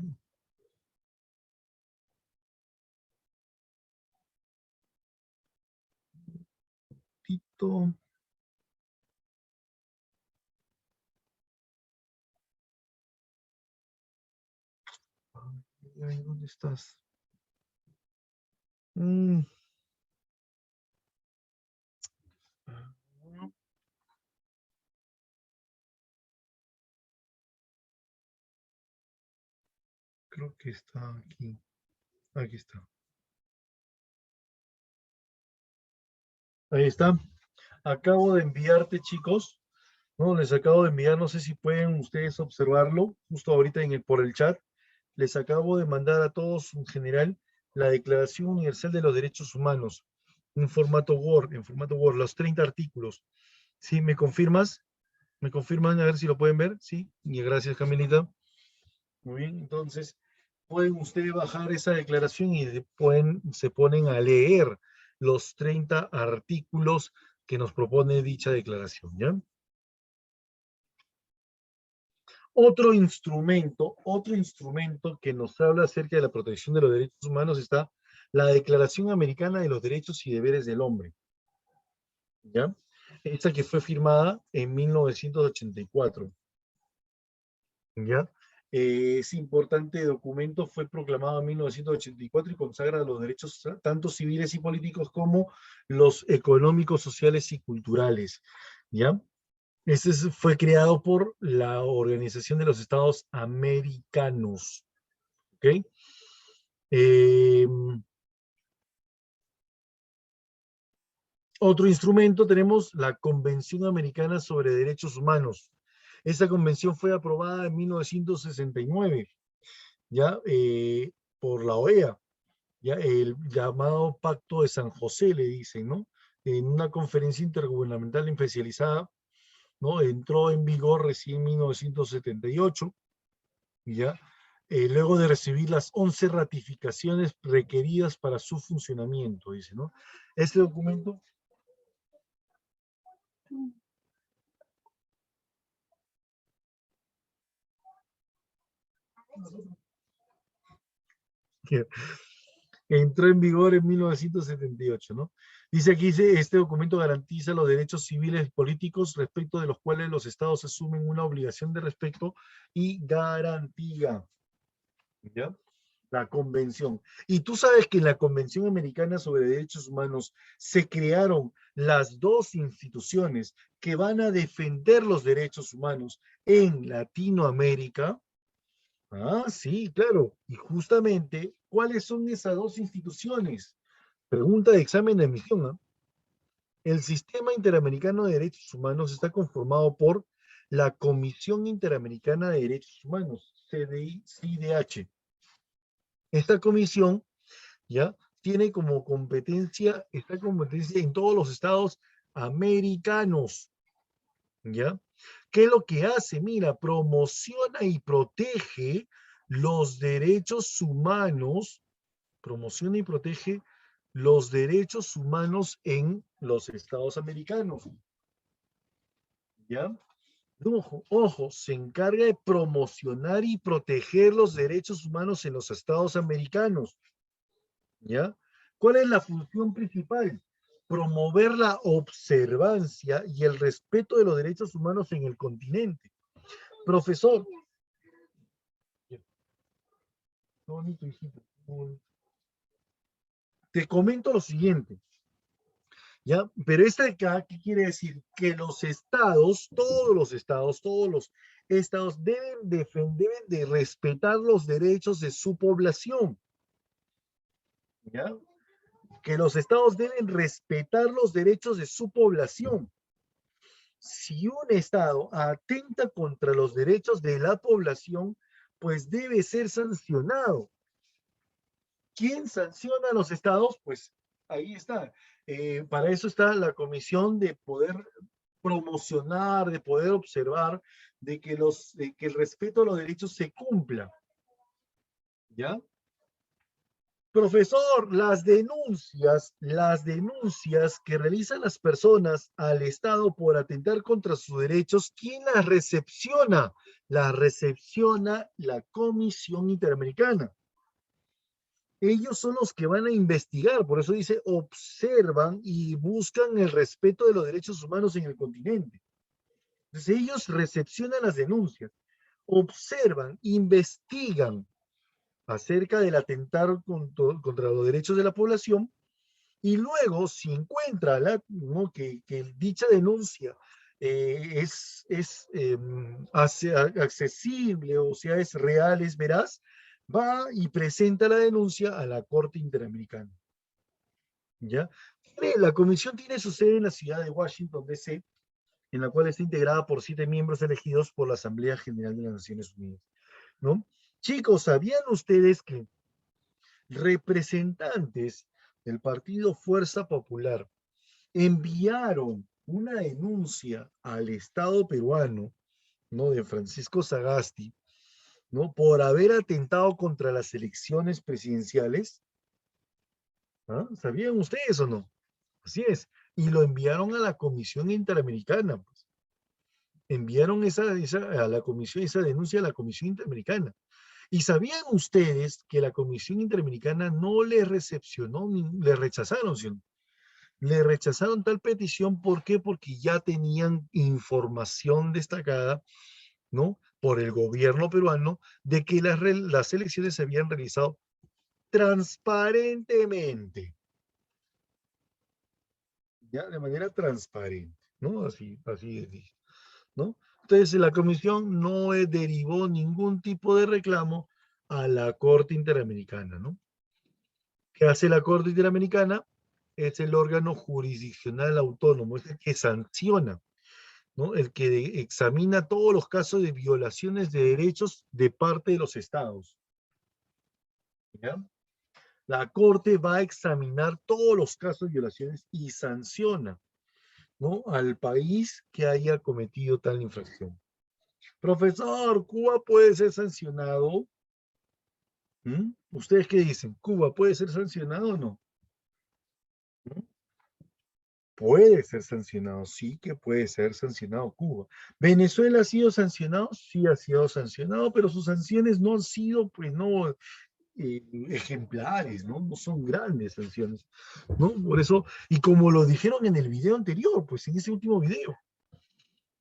Tito. Ay, ¿dónde estás? Creo que está aquí. Aquí está. Ahí está. Acabo de enviarte, chicos, ¿no? Les acabo de enviar, no sé si pueden ustedes observarlo, justo ahorita por el chat. Les acabo de mandar a todos en general la Declaración Universal de los Derechos Humanos en formato Word, los 30 artículos. ¿Sí? ¿Me confirmas? ¿Me confirman? A ver si lo pueden ver. Sí. Y gracias, Camilita. Muy bien. Entonces, pueden ustedes bajar esa declaración y se ponen a leer los 30 artículos que nos propone dicha declaración, ¿ya? Otro instrumento que nos habla acerca de la protección de los derechos humanos está la Declaración Americana de los Derechos y Deberes del Hombre, ¿ya? Esta que fue firmada en 1984, ¿ya? Ese importante documento fue proclamado en 1984 y consagra los derechos tanto civiles y políticos como los económicos, sociales y culturales, ¿ya? Fue creado por la Organización de los Estados Americanos, ¿ok? Otro instrumento tenemos la Convención Americana sobre Derechos Humanos. Esa convención fue aprobada en 1969, ¿ya? Por la OEA, ¿ya? El llamado Pacto de San José, le dicen, ¿no? En una conferencia intergubernamental especializada, ¿no? Entró en vigor recién en 1978, ¿ya? Luego de recibir las 11 ratificaciones requeridas para su funcionamiento, dice, ¿no? Este documento... entró en vigor en 1978, ¿no? Dice aquí, este documento garantiza los derechos civiles y políticos respecto de los cuales los estados asumen una obligación de respeto y garantía, ¿ya? La convención. Y tú sabes que en la Convención Americana sobre Derechos Humanos se crearon las dos instituciones que van a defender los derechos humanos en Latinoamérica. Ah, sí, claro. Y justamente, ¿cuáles son esas dos instituciones? Pregunta de examen de admisión, ¿no? El Sistema Interamericano de Derechos Humanos está conformado por la Comisión Interamericana de Derechos Humanos, CIDH. Esta comisión, ¿ya? Tiene como competencia, esta competencia en todos los estados americanos, ¿ya? ¿Qué es lo que hace? Mira, promociona y protege los derechos humanos, promociona y protege los derechos humanos en los estados americanos, ¿ya? Ojo, se encarga de promocionar y proteger los derechos humanos en los estados americanos, ¿ya? ¿Cuál es la función principal? Promover la observancia y el respeto de los derechos humanos en el continente. Profesor. Te comento lo siguiente, ¿ya? Pero esta de acá, ¿qué quiere decir? Que los estados, todos los estados deben de respetar los derechos de su población, ¿ya? Que los estados deben respetar los derechos de su población. Si un estado atenta contra los derechos de la población, pues debe ser sancionado. ¿Quién sanciona a los estados? Pues ahí está. Para eso está la comisión de poder promocionar, de poder observar, de que el respeto a los derechos se cumpla. ¿Ya? Profesor, las denuncias que realizan las personas al Estado por atentar contra sus derechos, ¿quién las recepciona? Las recepciona la Comisión Interamericana. Ellos son los que van a investigar, por eso dice, observan y buscan el respeto de los derechos humanos en el continente. Entonces ellos recepcionan las denuncias, observan, investigan acerca del atentar contra los derechos de la población, y luego si encuentra ¿no? que dicha denuncia es accesible, o sea, es real, es veraz, va y presenta la denuncia a la Corte Interamericana. ¿Ya? La comisión tiene su sede en la ciudad de Washington, D.C., en la cual está integrada por 7 miembros elegidos por la Asamblea General de las Naciones Unidas, ¿no? Chicos, ¿sabían ustedes que representantes del partido Fuerza Popular enviaron una denuncia al Estado peruano, ¿no?, de Francisco Sagasti, ¿no?, por haber atentado contra las elecciones presidenciales? ¿Ah? ¿Sabían ustedes o no? Así es. Y lo enviaron a la Comisión Interamericana, pues. Enviaron esa denuncia a la Comisión Interamericana. ¿Y sabían ustedes que la Comisión Interamericana no le recepcionó, le rechazaron, ¿sí? Le rechazaron tal petición? ¿Por qué? Porque ya tenían información destacada, ¿no?, por el gobierno peruano, de que las elecciones se habían realizado transparentemente. Ya, de manera transparente, ¿no? Así es, ¿no? Entonces, la comisión no derivó ningún tipo de reclamo a la Corte Interamericana, ¿no? ¿Qué hace la Corte Interamericana? Es el órgano jurisdiccional autónomo, es el que sanciona, ¿no?, el que examina todos los casos de violaciones de derechos de parte de los estados. ¿Ya? La Corte va a examinar todos los casos de violaciones y sanciona, ¿no?, al país que haya cometido tal infracción. Profesor, ¿Cuba puede ser sancionado? ¿Ustedes qué dicen? ¿Cuba puede ser sancionado o no? Puede ser sancionado, sí que puede ser sancionado Cuba. ¿Venezuela ha sido sancionado? Sí ha sido sancionado, pero sus sanciones no han sido, pues, no ejemplares, ¿no? No son grandes sanciones, ¿no? Por eso, y como lo dijeron en el video anterior, pues en ese último video,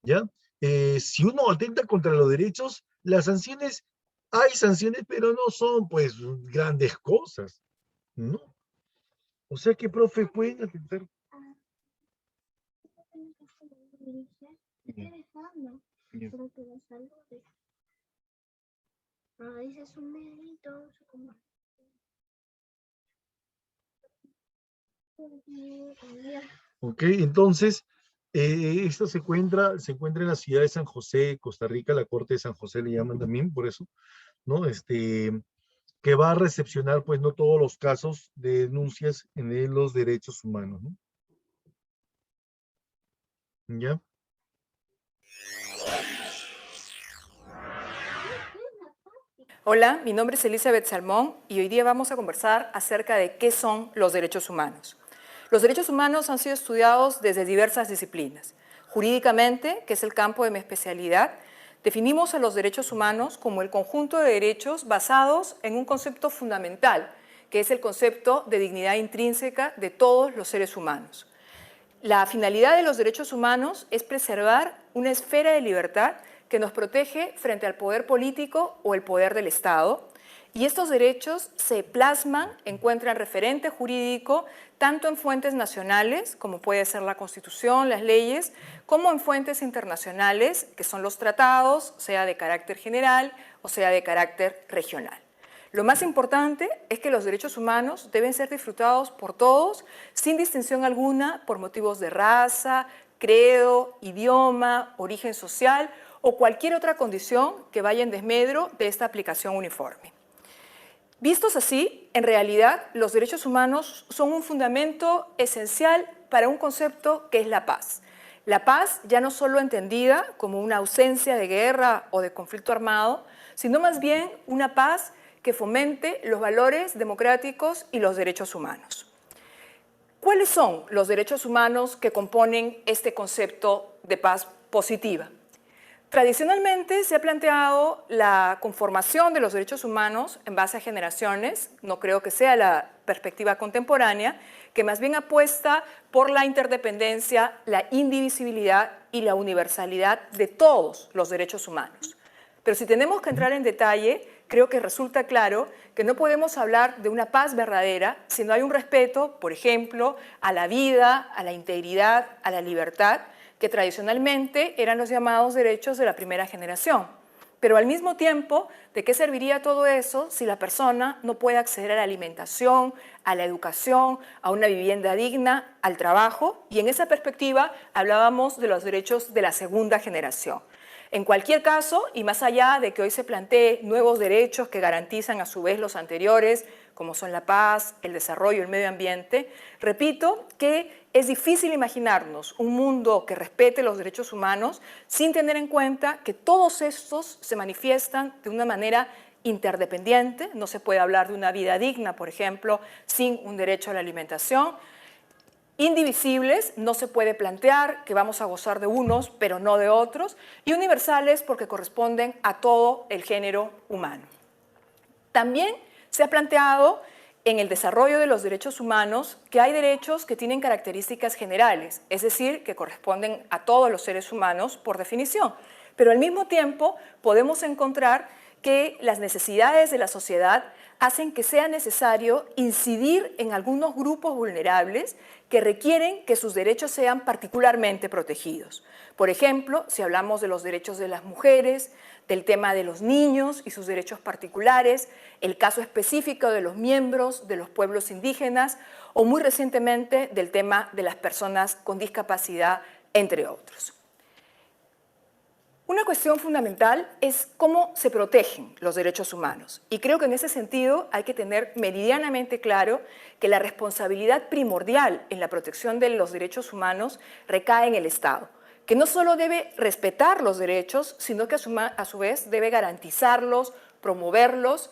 ¿ya? Si uno atenta contra los derechos, las sanciones, hay sanciones, pero no son, pues, grandes cosas, ¿no? O sea que, profe, pueden atentar. Ok, entonces, esto se encuentra en la ciudad de San José, Costa Rica, la Corte de San José le llaman también, por eso, ¿no? Que va a recepcionar, pues, no todos los casos de denuncias en los derechos humanos, ¿no? ¿Ya? Hola, mi nombre es Elizabeth Salmón y hoy día vamos a conversar acerca de qué son los derechos humanos. Los derechos humanos han sido estudiados desde diversas disciplinas. Jurídicamente, que es el campo de mi especialidad, definimos a los derechos humanos como el conjunto de derechos basados en un concepto fundamental, que es el concepto de dignidad intrínseca de todos los seres humanos. La finalidad de los derechos humanos es preservar una esfera de libertad que nos protege frente al poder político o el poder del Estado, y estos derechos se plasman, encuentran referente jurídico tanto en fuentes nacionales, como puede ser la Constitución, las leyes, como en fuentes internacionales, que son los tratados, sea de carácter general o sea de carácter regional. Lo más importante es que los derechos humanos deben ser disfrutados por todos, sin distinción alguna, por motivos de raza, credo, idioma, origen social o cualquier otra condición que vaya en desmedro de esta aplicación uniforme. Vistos así, en realidad, los derechos humanos son un fundamento esencial para un concepto que es la paz. La paz ya no solo entendida como una ausencia de guerra o de conflicto armado, sino más bien una paz que fomente los valores democráticos y los derechos humanos. ¿Cuáles son los derechos humanos que componen este concepto de paz positiva? Tradicionalmente se ha planteado la conformación de los derechos humanos en base a generaciones, no creo que sea la perspectiva contemporánea, que más bien apuesta por la interdependencia, la indivisibilidad y la universalidad de todos los derechos humanos. Pero si tenemos que entrar en detalle, creo que resulta claro que no podemos hablar de una paz verdadera si no hay un respeto, por ejemplo, a la vida, a la integridad, a la libertad, que tradicionalmente eran los llamados derechos de la primera generación. Pero al mismo tiempo, ¿de qué serviría todo eso si la persona no puede acceder a la alimentación, a la educación, a una vivienda digna, al trabajo? Y en esa perspectiva hablábamos de los derechos de la segunda generación. En cualquier caso, y más allá de que hoy se plantee nuevos derechos que garantizan a su vez los anteriores, como son la paz, el desarrollo, el medio ambiente, repito que es difícil imaginarnos un mundo que respete los derechos humanos sin tener en cuenta que todos estos se manifiestan de una manera interdependiente. No se puede hablar de una vida digna, por ejemplo, sin un derecho a la alimentación. Indivisibles, no se puede plantear que vamos a gozar de unos, pero no de otros, y universales porque corresponden a todo el género humano. También se ha planteado en el desarrollo de los derechos humanos que hay derechos que tienen características generales, es decir, que corresponden a todos los seres humanos por definición, pero al mismo tiempo podemos encontrar que las necesidades de la sociedad hacen que sea necesario incidir en algunos grupos vulnerables que requieren que sus derechos sean particularmente protegidos. Por ejemplo, si hablamos de los derechos de las mujeres, del tema de los niños y sus derechos particulares, el caso específico de los miembros de los pueblos indígenas o muy recientemente del tema de las personas con discapacidad, entre otros. Una cuestión fundamental es cómo se protegen los derechos humanos. Y creo que en ese sentido hay que tener meridianamente claro que la responsabilidad primordial en la protección de los derechos humanos recae en el Estado, que no solo debe respetar los derechos, sino que a su vez debe garantizarlos, promoverlos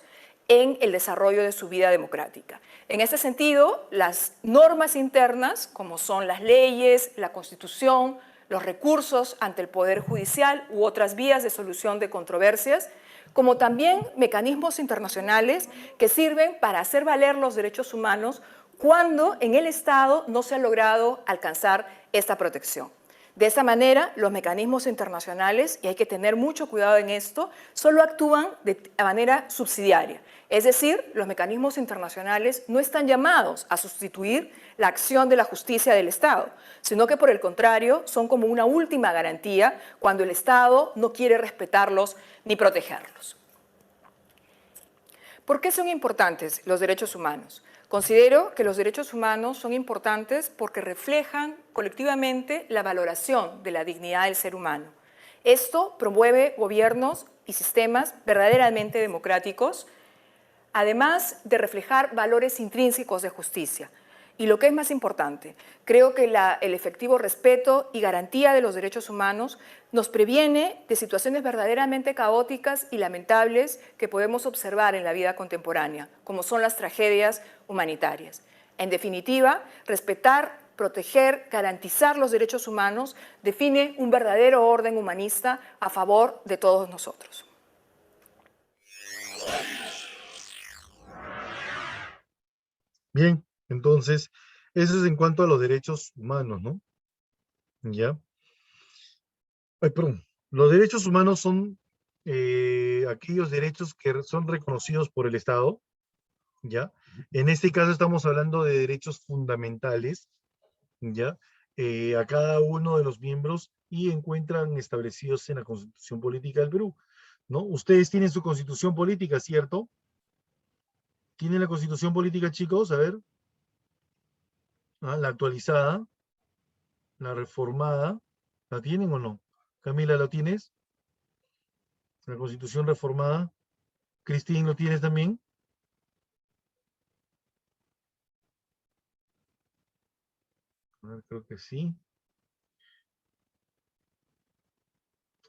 en el desarrollo de su vida democrática. En este sentido, las normas internas, como son las leyes, la Constitución, los recursos ante el Poder Judicial u otras vías de solución de controversias, como también mecanismos internacionales que sirven para hacer valer los derechos humanos cuando en el Estado no se ha logrado alcanzar esta protección. De esta manera, los mecanismos internacionales, y hay que tener mucho cuidado en esto, solo actúan de manera subsidiaria. Es decir, los mecanismos internacionales no están llamados a sustituir la acción de la justicia del Estado, sino que por el contrario son como una última garantía cuando el Estado no quiere respetarlos ni protegerlos. ¿Por qué son importantes los derechos humanos? Considero que los derechos humanos son importantes porque reflejan colectivamente la valoración de la dignidad del ser humano. Esto promueve gobiernos y sistemas verdaderamente democráticos, además de reflejar valores intrínsecos de justicia. Y lo que es más importante, creo que el efectivo respeto y garantía de los derechos humanos nos previene de situaciones verdaderamente caóticas y lamentables que podemos observar en la vida contemporánea, como son las tragedias humanitarias. En definitiva, respetar, proteger, garantizar los derechos humanos define un verdadero orden humanista a favor de todos nosotros. Bien, entonces, eso es en cuanto a los derechos humanos, ¿no? ¿Ya? Ay, perdón. Los derechos humanos son aquellos derechos que son reconocidos por el Estado, ¿ya? En este caso estamos hablando de derechos fundamentales, ¿ya? A cada uno de los miembros y encuentran establecidos en la Constitución Política del Perú, ¿no? Ustedes tienen su Constitución Política, ¿cierto? ¿Tienen la Constitución Política, chicos? A ver. La actualizada, la reformada, ¿la tienen o no? Camila, ¿la tienes? La Constitución reformada. Cristín, ¿lo tienes también? A ver, creo que sí.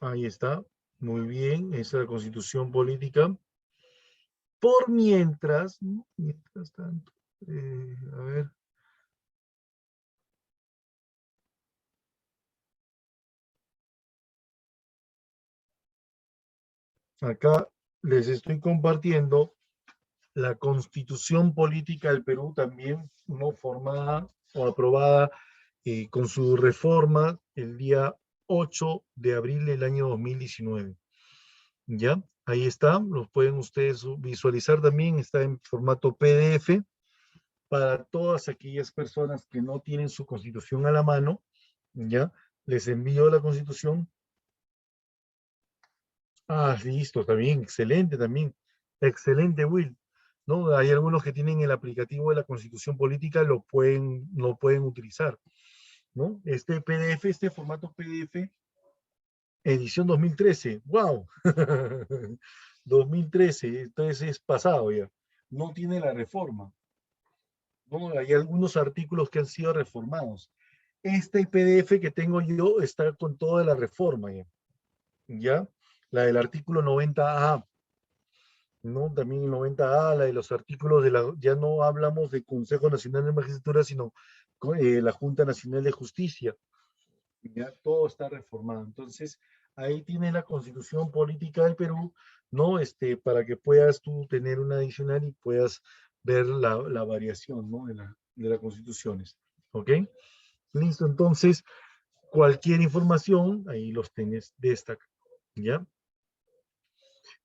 Ahí está. Muy bien. Esa es la Constitución Política. Por mientras tanto, a ver. Acá les estoy compartiendo la Constitución Política del Perú, también no formada o aprobada con su reforma el día 8 de abril del año 2019. ¿Ya? Ahí está, lo pueden ustedes visualizar también, está en formato PDF para todas aquellas personas que no tienen su Constitución a la mano. ¿Ya? Les envío la Constitución Ah, listo, también, excelente también. Excelente, Will. ¿No? Hay algunos que tienen el aplicativo de la Constitución Política, lo pueden utilizar, ¿no? Este PDF, este formato PDF, edición 2013. ¡Wow! 2013, entonces es pasado ya. No tiene la reforma, ¿no? Hay algunos artículos que han sido reformados. Este PDF que tengo yo está con toda la reforma ya. ¿Ya? La del artículo 90A, ¿no? También el 90A, la de los artículos de la, ya no hablamos de Consejo Nacional de Magistratura, sino la Junta Nacional de Justicia. Ya todo está reformado. Entonces, ahí tienes la Constitución Política del Perú, ¿no? Para que puedas tú tener una adicional y puedas ver la variación, ¿no? De las constituciones. ¿Ok? Listo, entonces, cualquier información, ahí los tienes destacados, ¿ya?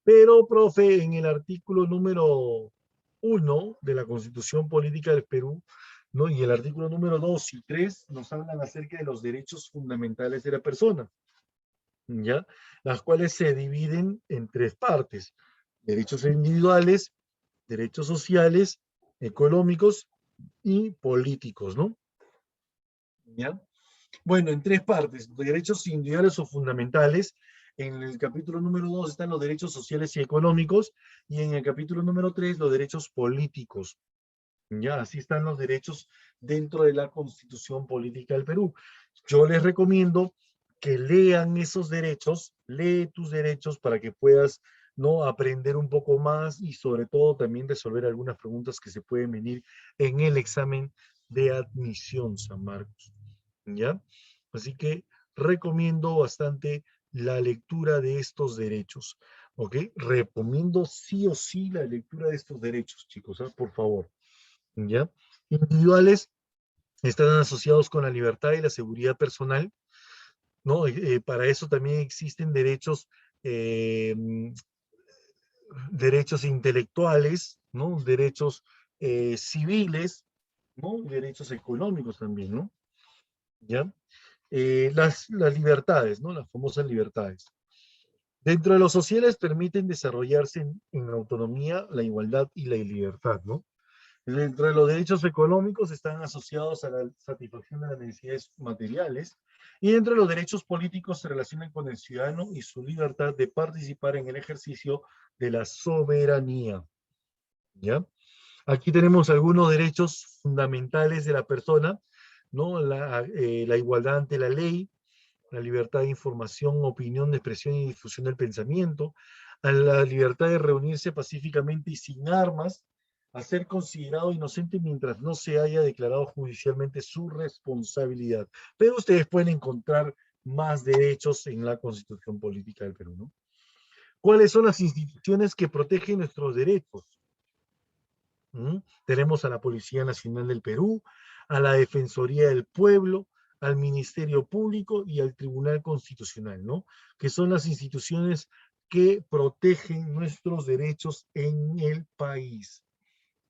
Pero, profe, en el artículo número 1 de la Constitución Política del Perú, ¿no? Y el artículo número 2 y 3 nos hablan acerca de los derechos fundamentales de la persona, ¿ya? Las cuales se dividen en tres partes: derechos individuales, derechos sociales, económicos y políticos, ¿no? ¿Ya? Bueno, en tres partes: derechos individuales o fundamentales. En el capítulo número 2 están los derechos sociales y económicos, y en el capítulo número 3 los derechos políticos. Ya, así están los derechos dentro de la Constitución Política del Perú. Yo les recomiendo que lean esos derechos, lee tus derechos para que puedas, ¿no?, aprender un poco más y sobre todo también resolver algunas preguntas que se pueden venir en el examen de admisión, San Marcos. ¿Ya? Así que recomiendo bastante la lectura de estos derechos, ¿ok? Recomiendo sí o sí la lectura de estos derechos, chicos, ¿eh? Por favor, ¿ya? Individuales están asociados con la libertad y la seguridad personal, ¿no? Para eso también existen eh, derechos intelectuales, ¿no? Derechos civiles, ¿no? Derechos económicos también, ¿no? ¿Ya? Las libertades, ¿no? Las famosas libertades. Dentro de los sociales permiten desarrollarse en autonomía, la igualdad y la libertad, ¿no? Dentro de los derechos económicos están asociados a la satisfacción de las necesidades materiales, y dentro de los derechos políticos se relacionan con el ciudadano y su libertad de participar en el ejercicio de la soberanía, ¿ya? Aquí tenemos algunos derechos fundamentales de la persona, ¿no? La igualdad ante la ley, la libertad de información, opinión, de expresión y difusión del pensamiento, a la libertad de reunirse pacíficamente y sin armas, a ser considerado inocente mientras no se haya declarado judicialmente su responsabilidad. Pero ustedes pueden encontrar más derechos en la Constitución Política del Perú, ¿no? ¿Cuáles son las instituciones que protegen nuestros derechos? Tenemos a la Policía Nacional del Perú, a la Defensoría del Pueblo, al Ministerio Público y al Tribunal Constitucional, ¿no? Que son las instituciones que protegen nuestros derechos en el país,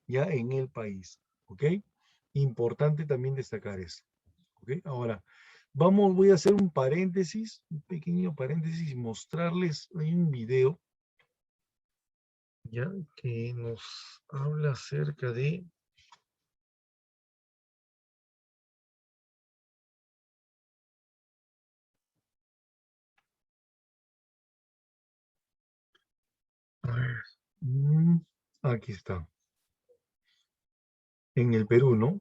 ¿ya? En el país, ¿ok? Importante también destacar eso, ¿ok? Ahora, voy a hacer un paréntesis, un pequeño paréntesis, mostrarles, hay un video, ¿ya? Que nos habla acerca de... A ver, aquí está. En el Perú, ¿no?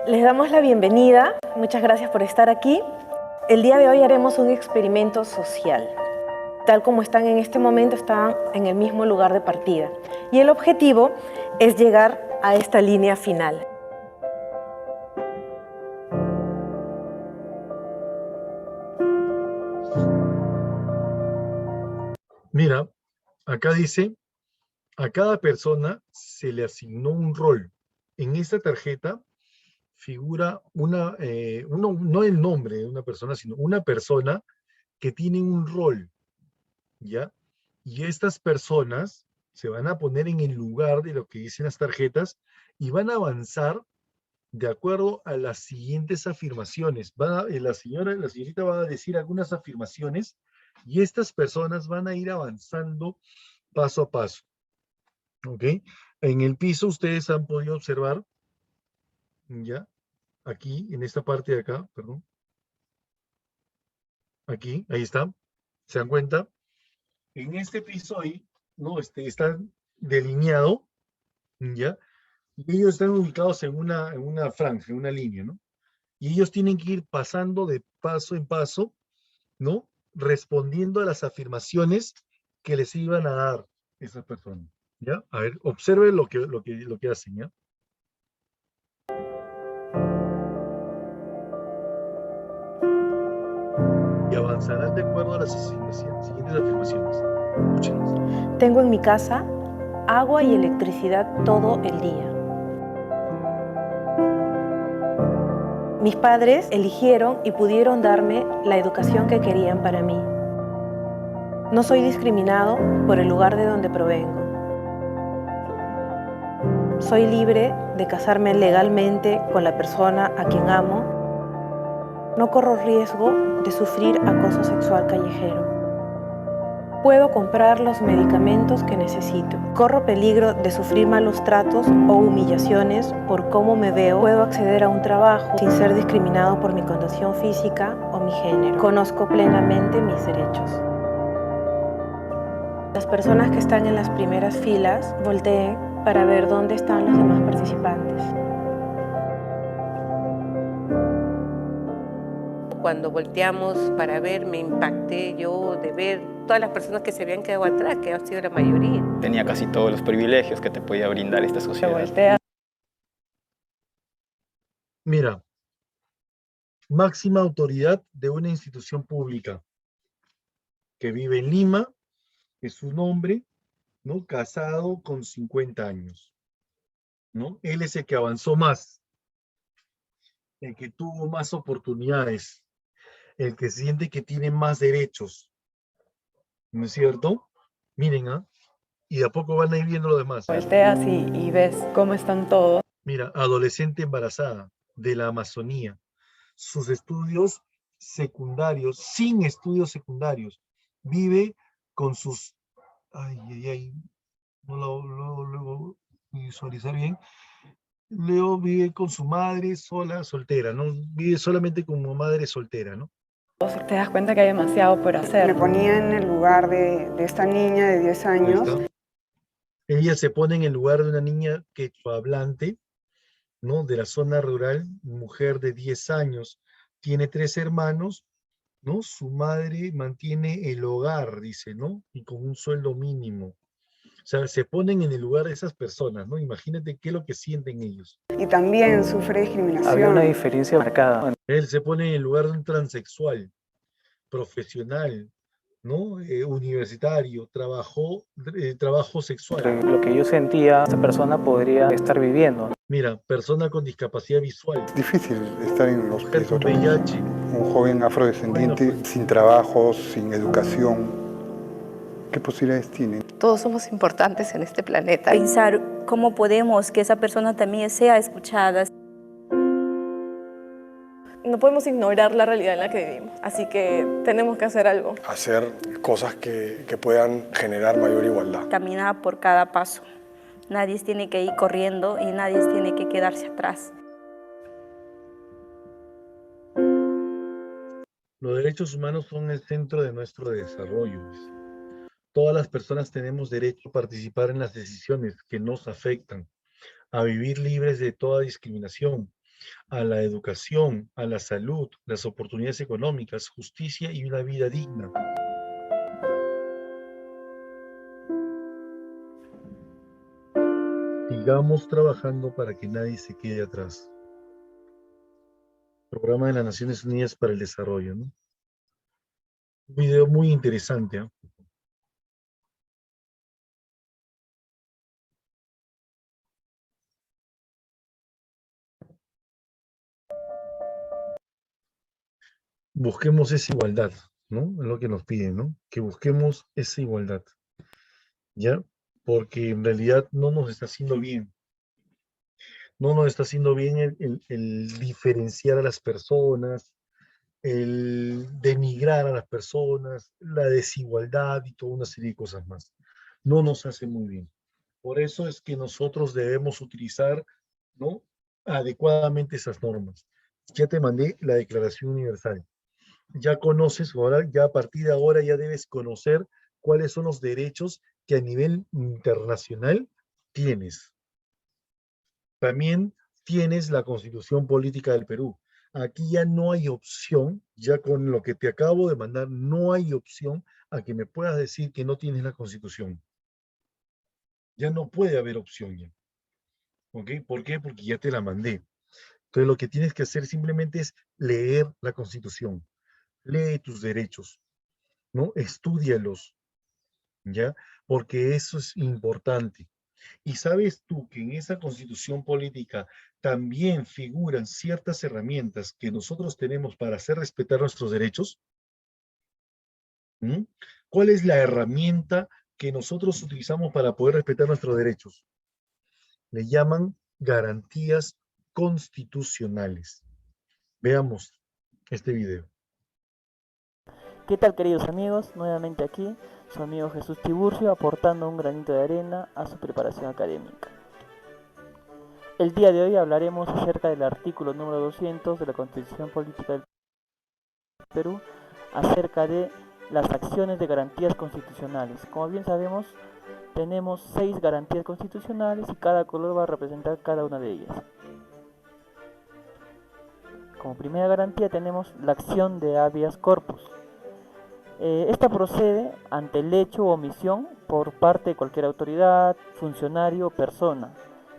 Les damos la bienvenida, muchas gracias por estar aquí. El día de hoy haremos un experimento social. Tal como están en este momento, están en el mismo lugar de partida. Y el objetivo es llegar a esta línea final. Mira, acá dice, a cada persona se le asignó un rol. En esta tarjeta figura no el nombre de una persona, sino una persona que tiene un rol, ¿ya? Y estas personas se van a poner en el lugar de lo que dicen las tarjetas y van a avanzar de acuerdo a las siguientes afirmaciones. La señorita va a decir algunas afirmaciones y estas personas van a ir avanzando paso a paso. ¿Ok? En el piso ustedes han podido observar, ¿ya? Aquí, en esta parte de acá, perdón. Aquí, ahí está. ¿Se dan cuenta? En este piso ahí, ¿no? Está delineado, ¿ya? Y ellos están ubicados en una franja, en una línea, ¿no? Y ellos tienen que ir pasando de paso en paso, ¿no? Respondiendo a las afirmaciones que les iban a dar esas personas, ¿ya? A ver, observen lo que hacen, ¿ya? Y avanzarán de acuerdo a las siguientes afirmaciones. Escúchenlas. Tengo en mi casa agua y electricidad todo el día. Mis padres eligieron y pudieron darme la educación que querían para mí. No soy discriminado por el lugar de donde provengo. Soy libre de casarme legalmente con la persona a quien amo. No corro riesgo de sufrir acoso sexual callejero. Puedo comprar los medicamentos que necesito. Corro peligro de sufrir malos tratos o humillaciones por cómo me veo. Puedo acceder a un trabajo sin ser discriminado por mi condición física o mi género. Conozco plenamente mis derechos. Las personas que están en las primeras filas volteen para ver dónde están los demás participantes. Cuando volteamos para ver, me impacté yo de ver todas las personas que se habían quedado atrás, que han sido la mayoría. Tenía casi todos los privilegios que te podía brindar esta sociedad. Mira, máxima autoridad de una institución pública que vive en Lima, es un hombre, ¿no? Casado con 50 años, ¿no? Él es el que avanzó más, el que tuvo más oportunidades, el que siente que tiene más derechos, ¿no es cierto? Miren, ¿ah? Y de a poco van a ir viendo lo demás. Volteas y ves cómo están todos. Mira, adolescente embarazada de la Amazonía, sus estudios secundarios, sin estudios secundarios, vive con sus, no lo visualizar bien. Leo vive con su madre sola, soltera, ¿no? Vive solamente como madre soltera, ¿no? Te das cuenta que hay demasiado por hacer. Me ponía en el lugar de esta niña de 10 años. Ella se pone en el lugar de una niña quechohablante, ¿no? De la zona rural, mujer de 10 años, tiene 3 hermanos, ¿no? Su madre mantiene el hogar, dice, ¿no? Y con un sueldo mínimo. O sea, se ponen en el lugar de esas personas, ¿no? Imagínate qué es lo que sienten ellos. Y también sufre discriminación. Había una diferencia marcada. Él se pone en el lugar de un transexual, profesional, ¿no? Universitario, trabajo sexual. Lo que yo sentía, esta persona podría estar viviendo. Mira, persona con discapacidad visual. Difícil estar en los mujer con VIH. Un joven afrodescendiente sin trabajo, sin educación. ¿Qué posibilidades tiene? Todos somos importantes en este planeta. Pensar cómo podemos que esa persona también sea escuchada. No podemos ignorar la realidad en la que vivimos, así que tenemos que hacer algo. Hacer cosas que puedan generar mayor igualdad. Caminar por cada paso. Nadie tiene que ir corriendo y nadie tiene que quedarse atrás. Los derechos humanos son el centro de nuestro desarrollo. Todas las personas tenemos derecho a participar en las decisiones que nos afectan, a vivir libres de toda discriminación, a la educación, a la salud, las oportunidades económicas, justicia y una vida digna. Sigamos trabajando para que nadie se quede atrás. Programa de las Naciones Unidas para el Desarrollo, ¿no? Un video muy interesante, ¿eh? busquemos esa igualdad, ¿no? Es lo que nos piden, ¿no? Que busquemos esa igualdad, ¿ya? Porque en realidad no nos está haciendo bien. No nos está haciendo bien el diferenciar a las personas, el denigrar a las personas, la desigualdad y toda una serie de cosas más. No nos hace muy bien. Por eso es que nosotros debemos utilizar, ¿no?, adecuadamente esas normas. Ya te mandé la Declaración Universal. Ya conoces, ahora, ya a partir de ahora ya debes conocer cuáles son los derechos que a nivel internacional tienes. También tienes la Constitución Política del Perú. Aquí ya no hay opción, ya con lo que te acabo de mandar, no hay opción a que me puedas decir que no tienes la Constitución. Ya no puede haber opción ya. ¿Ok? ¿Por qué? Porque ya te la mandé. Entonces lo que tienes que hacer simplemente es leer la Constitución. Lee tus derechos, ¿no? Estúdialos, ¿ya? Porque eso es importante. Y sabes tú que en esa Constitución política también figuran ciertas herramientas que nosotros tenemos para hacer respetar nuestros derechos. ¿Mm? ¿Cuál es la herramienta que nosotros utilizamos para poder respetar nuestros derechos? Le llaman garantías constitucionales. Veamos este video. ¿Qué tal, queridos amigos? Nuevamente aquí, su amigo Jesús Tiburcio, aportando un granito de arena a su preparación académica. El día de hoy hablaremos acerca del artículo número 200 de la Constitución Política del Perú, acerca de las acciones de garantías constitucionales. Como bien sabemos, tenemos 6 garantías constitucionales y cada color va a representar cada una de ellas. Como primera garantía tenemos la acción de habeas corpus. Esta procede ante el hecho o omisión por parte de cualquier autoridad, funcionario o persona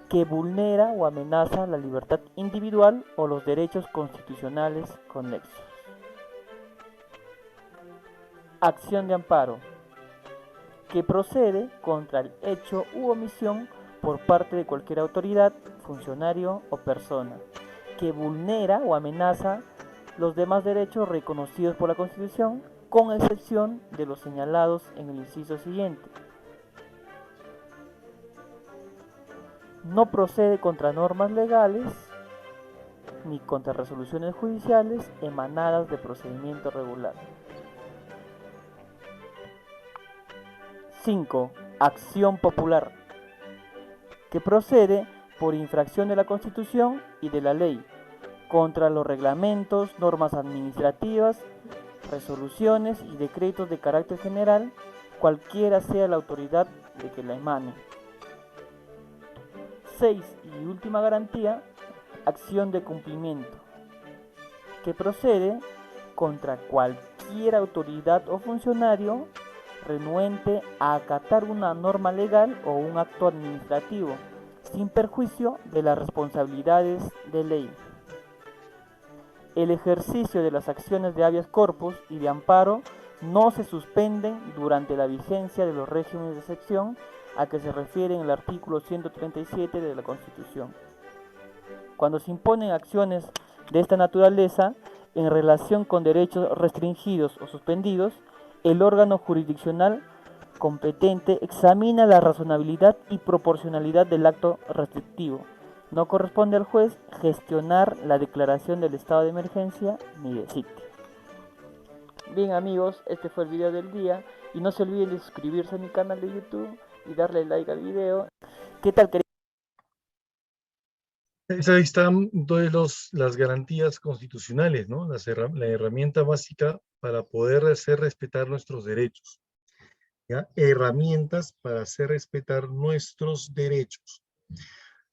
que vulnera o amenaza la libertad individual o los derechos constitucionales conexos. Acción de amparo, que procede contra el hecho u omisión por parte de cualquier autoridad, funcionario o persona que vulnera o amenaza los demás derechos reconocidos por la Constitución, con excepción de los señalados en el inciso siguiente. No procede contra normas legales ni contra resoluciones judiciales emanadas de procedimiento regular. 5. Acción popular, que procede por infracción de la Constitución y de la ley, contra los reglamentos, normas administrativas, resoluciones y decretos de carácter general, cualquiera sea la autoridad de que la emane. 6. Y última garantía, acción de cumplimiento, que procede contra cualquier autoridad o funcionario renuente a acatar una norma legal o un acto administrativo, sin perjuicio de las responsabilidades de ley. El ejercicio de las acciones de habeas corpus y de amparo no se suspenden durante la vigencia de los regímenes de excepción a que se refiere en el artículo 137 de la Constitución. Cuando se imponen acciones de esta naturaleza en relación con derechos restringidos o suspendidos, el órgano jurisdiccional competente examina la razonabilidad y proporcionalidad del acto restrictivo. No corresponde al juez gestionar la declaración del estado de emergencia ni de sitio. Bien, amigos, este fue el video del día y no se olviden de suscribirse a mi canal de YouTube y darle like al video. ¿Qué tal, queridos? Ahí están entonces las garantías constitucionales, ¿no? La herramienta básica para poder hacer respetar nuestros derechos. ¿Ya? Herramientas para hacer respetar nuestros derechos.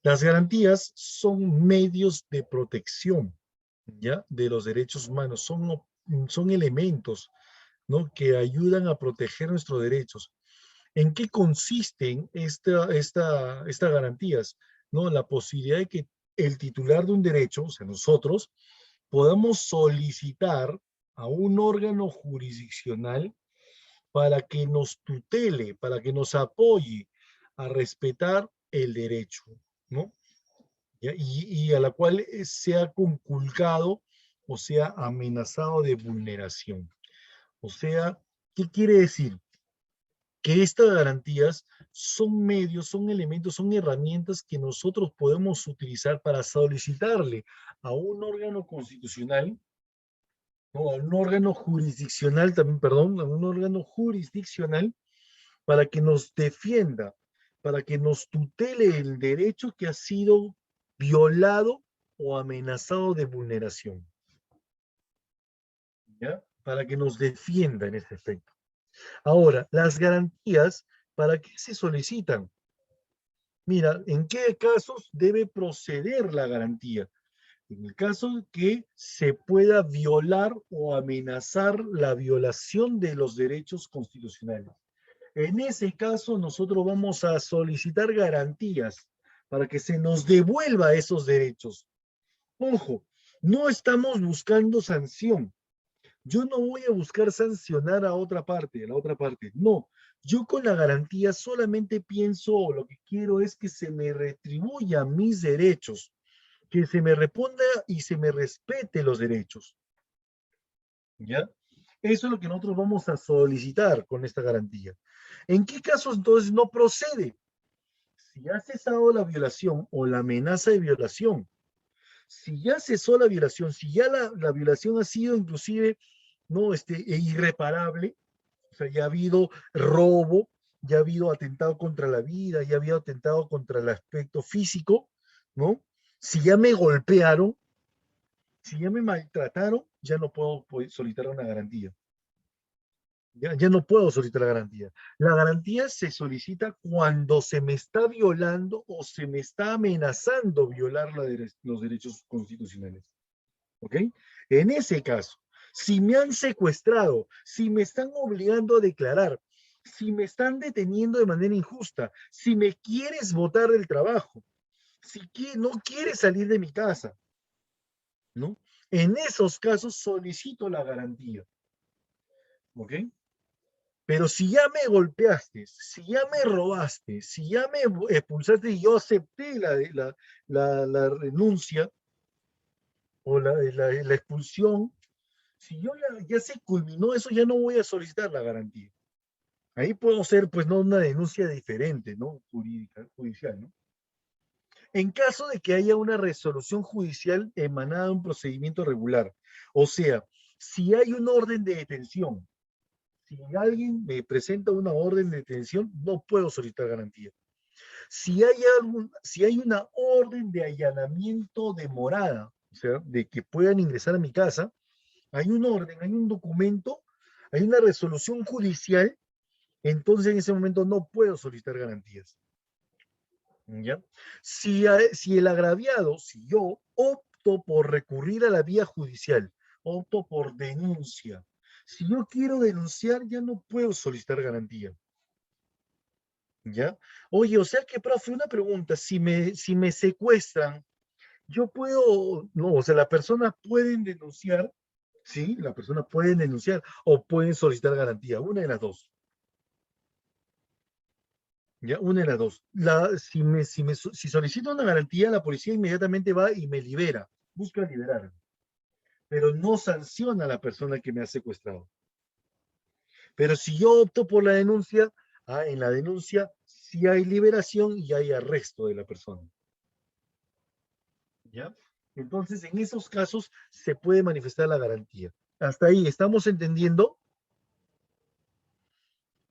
Las garantías son medios de protección, ¿ya?, de los derechos humanos, son elementos, ¿no?, que ayudan a proteger nuestros derechos. ¿En qué consisten estas garantías? ¿No? La posibilidad de que el titular de un derecho, o sea, nosotros, podamos solicitar a un órgano jurisdiccional para que nos tutele, para que nos apoye a respetar el derecho, ¿no? Y a la cual se ha conculcado, o sea, amenazado de vulneración. O sea, ¿qué quiere decir? Que estas garantías son medios, son elementos, son herramientas que nosotros podemos utilizar para solicitarle a un órgano constitucional, no, a un órgano jurisdiccional también, perdón, a un órgano jurisdiccional para que nos defienda, para que nos tutele el derecho que ha sido violado o amenazado de vulneración. ¿Ya? Para que nos defienda en ese efecto. Ahora, las garantías, ¿para qué se solicitan? Mira, ¿en qué casos debe proceder la garantía? En el caso que se pueda violar o amenazar la violación de los derechos constitucionales. En ese caso, nosotros vamos a solicitar garantías para que se nos devuelva esos derechos. Ojo, no estamos buscando sanción. Yo no voy a buscar sancionar a otra parte, No, yo con la garantía solamente pienso, o lo que quiero es que se me retribuya mis derechos, que se me responda y se me respete los derechos. ¿Ya? Eso es lo que nosotros vamos a solicitar con esta garantía. ¿En qué casos entonces no procede? Si ha cesado la violación o la amenaza de violación, si ya cesó la violación, si ya la violación ha sido inclusive no, irreparable, o sea, ya ha habido robo, ya ha habido atentado contra la vida, ya ha habido atentado contra el aspecto físico, ¿no? Si ya me golpearon, si ya me maltrataron, ya no puedo solicitar una garantía. Ya no puedo solicitar la garantía. La garantía se solicita cuando se me está violando o se me está amenazando violar los derechos constitucionales. ¿Ok? En ese caso, si me han secuestrado, si me están obligando a declarar, si me están deteniendo de manera injusta, si me quieres botar del trabajo, si no quieres salir de mi casa, ¿no? En esos casos solicito la garantía. ¿Ok? Pero si ya me golpeaste, si ya me robaste, si ya me expulsaste y yo acepté la renuncia o la expulsión, si yo ya se culminó eso, ya no voy a solicitar la garantía. Ahí puedo hacer, pues, no una denuncia diferente, ¿no? Judicial, ¿no? En caso de que haya una resolución judicial emanada de un procedimiento regular, o sea, si hay un orden de detención, si alguien me presenta una orden de detención, no puedo solicitar garantía. Si hay una orden de allanamiento de morada, o sea, de que puedan ingresar a mi casa, hay un orden, hay un documento, hay una resolución judicial, entonces en ese momento no puedo solicitar garantías. ¿Ya? Si el agraviado, si yo opto por recurrir a la vía judicial, opto por denuncia, si yo quiero denunciar, ya no puedo solicitar garantía. ¿Ya? Oye, o sea que, profe, una pregunta, si me secuestran, yo puedo, no, o sea, la persona pueden denunciar, sí, la persona puede denunciar o pueden solicitar garantía, una de las dos. Ya, una de las dos. Si solicito una garantía, la policía inmediatamente va y me libera, busca liberarme, pero no sanciona a la persona que me ha secuestrado. Pero si yo opto por la denuncia, en la denuncia sí hay liberación y hay arresto de la persona. ¿Ya? Entonces, en esos casos se puede manifestar la garantía. Hasta ahí, ¿estamos entendiendo?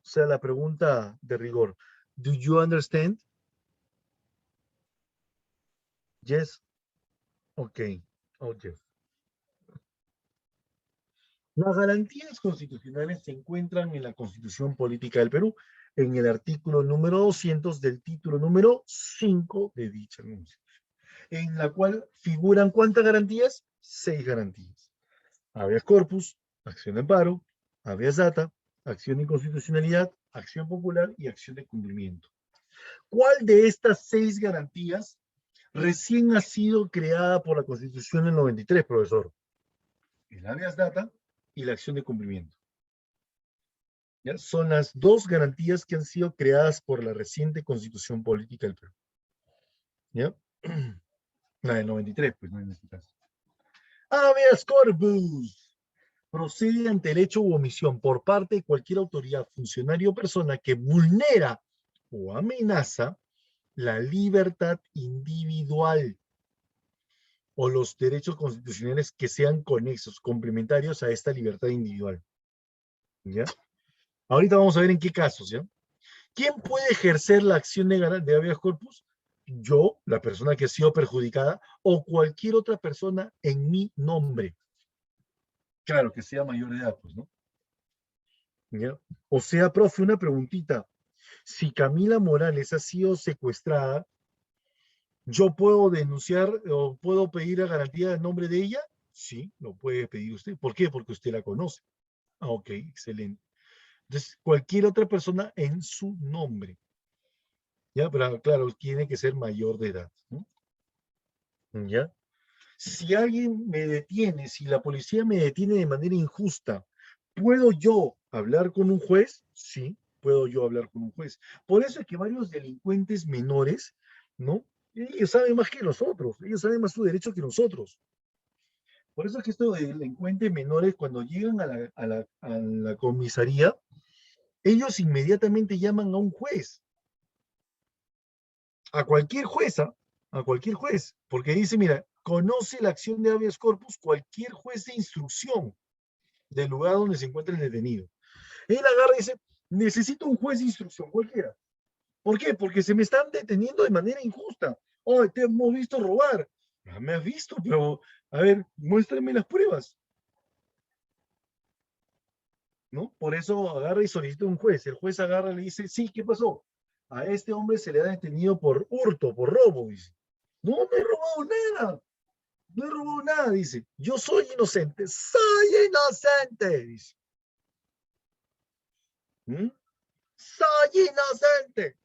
O sea, la pregunta de rigor. Do you understand? Yes. Okay. Okay. Las garantías constitucionales se encuentran en la Constitución Política del Perú, en el artículo número 200 del título número 5 de dicha Constitución, en la cual figuran ¿cuántas garantías? 6 garantías. Habeas corpus, acción de amparo, habeas data, acción de inconstitucionalidad, acción popular y acción de cumplimiento. ¿Cuál de estas 6 garantías recién ha sido creada por la Constitución del 93, profesor? El habeas data y la acción de cumplimiento. ¿Ya? Son las 2 garantías que han sido creadas por la reciente Constitución Política del Perú. ¿Ya? La del 93, pues no en este caso. Habeas corpus. Procede ante el hecho u omisión por parte de cualquier autoridad, funcionario o persona que vulnera o amenaza la libertad individual o los derechos constitucionales que sean conexos, complementarios a esta libertad individual. ¿Ya? Ahorita vamos a ver en qué casos, ¿ya? ¿Quién puede ejercer la acción de habeas corpus? Yo, la persona que ha sido perjudicada, o cualquier otra persona en mi nombre. Claro, que sea mayor de edad, pues, ¿no? ¿Ya? O sea, profe, una preguntita. Si Camila Morales ha sido secuestrada, ¿yo puedo denunciar o puedo pedir a garantía en nombre de ella? Sí, lo puede pedir usted. ¿Por qué? Porque usted la conoce. Ah, ok, excelente. Entonces, cualquier otra persona en su nombre. ¿Ya? Pero claro, tiene que ser mayor de edad, ¿no? ¿Ya? Si alguien me detiene, si la policía me detiene de manera injusta, ¿puedo yo hablar con un juez? Sí, puedo yo hablar con un juez. Por eso es que varios delincuentes menores, ¿no? Ellos saben más que nosotros, ellos saben más su derecho que nosotros. Por eso es que estos delincuentes menores, cuando llegan a la comisaría, ellos inmediatamente llaman a un juez. A cualquier jueza, a cualquier juez, porque dice, mira, conoce la acción de habeas corpus cualquier juez de instrucción del lugar donde se encuentra el detenido. Él agarra y dice, necesito un juez de instrucción, cualquiera. ¿Por qué? Porque se me están deteniendo de manera injusta. Oh, te hemos visto robar. Ah, me has visto, pero, a ver, muéstrame las pruebas. ¿No? Por eso agarra y solicita un juez. El juez agarra y le dice, sí, ¿qué pasó? A este hombre se le ha detenido por hurto, por robo, dice. No, no he robado nada. No he robado nada, dice. Yo soy inocente. Soy inocente, dice. ¿Mm? Soy inocente.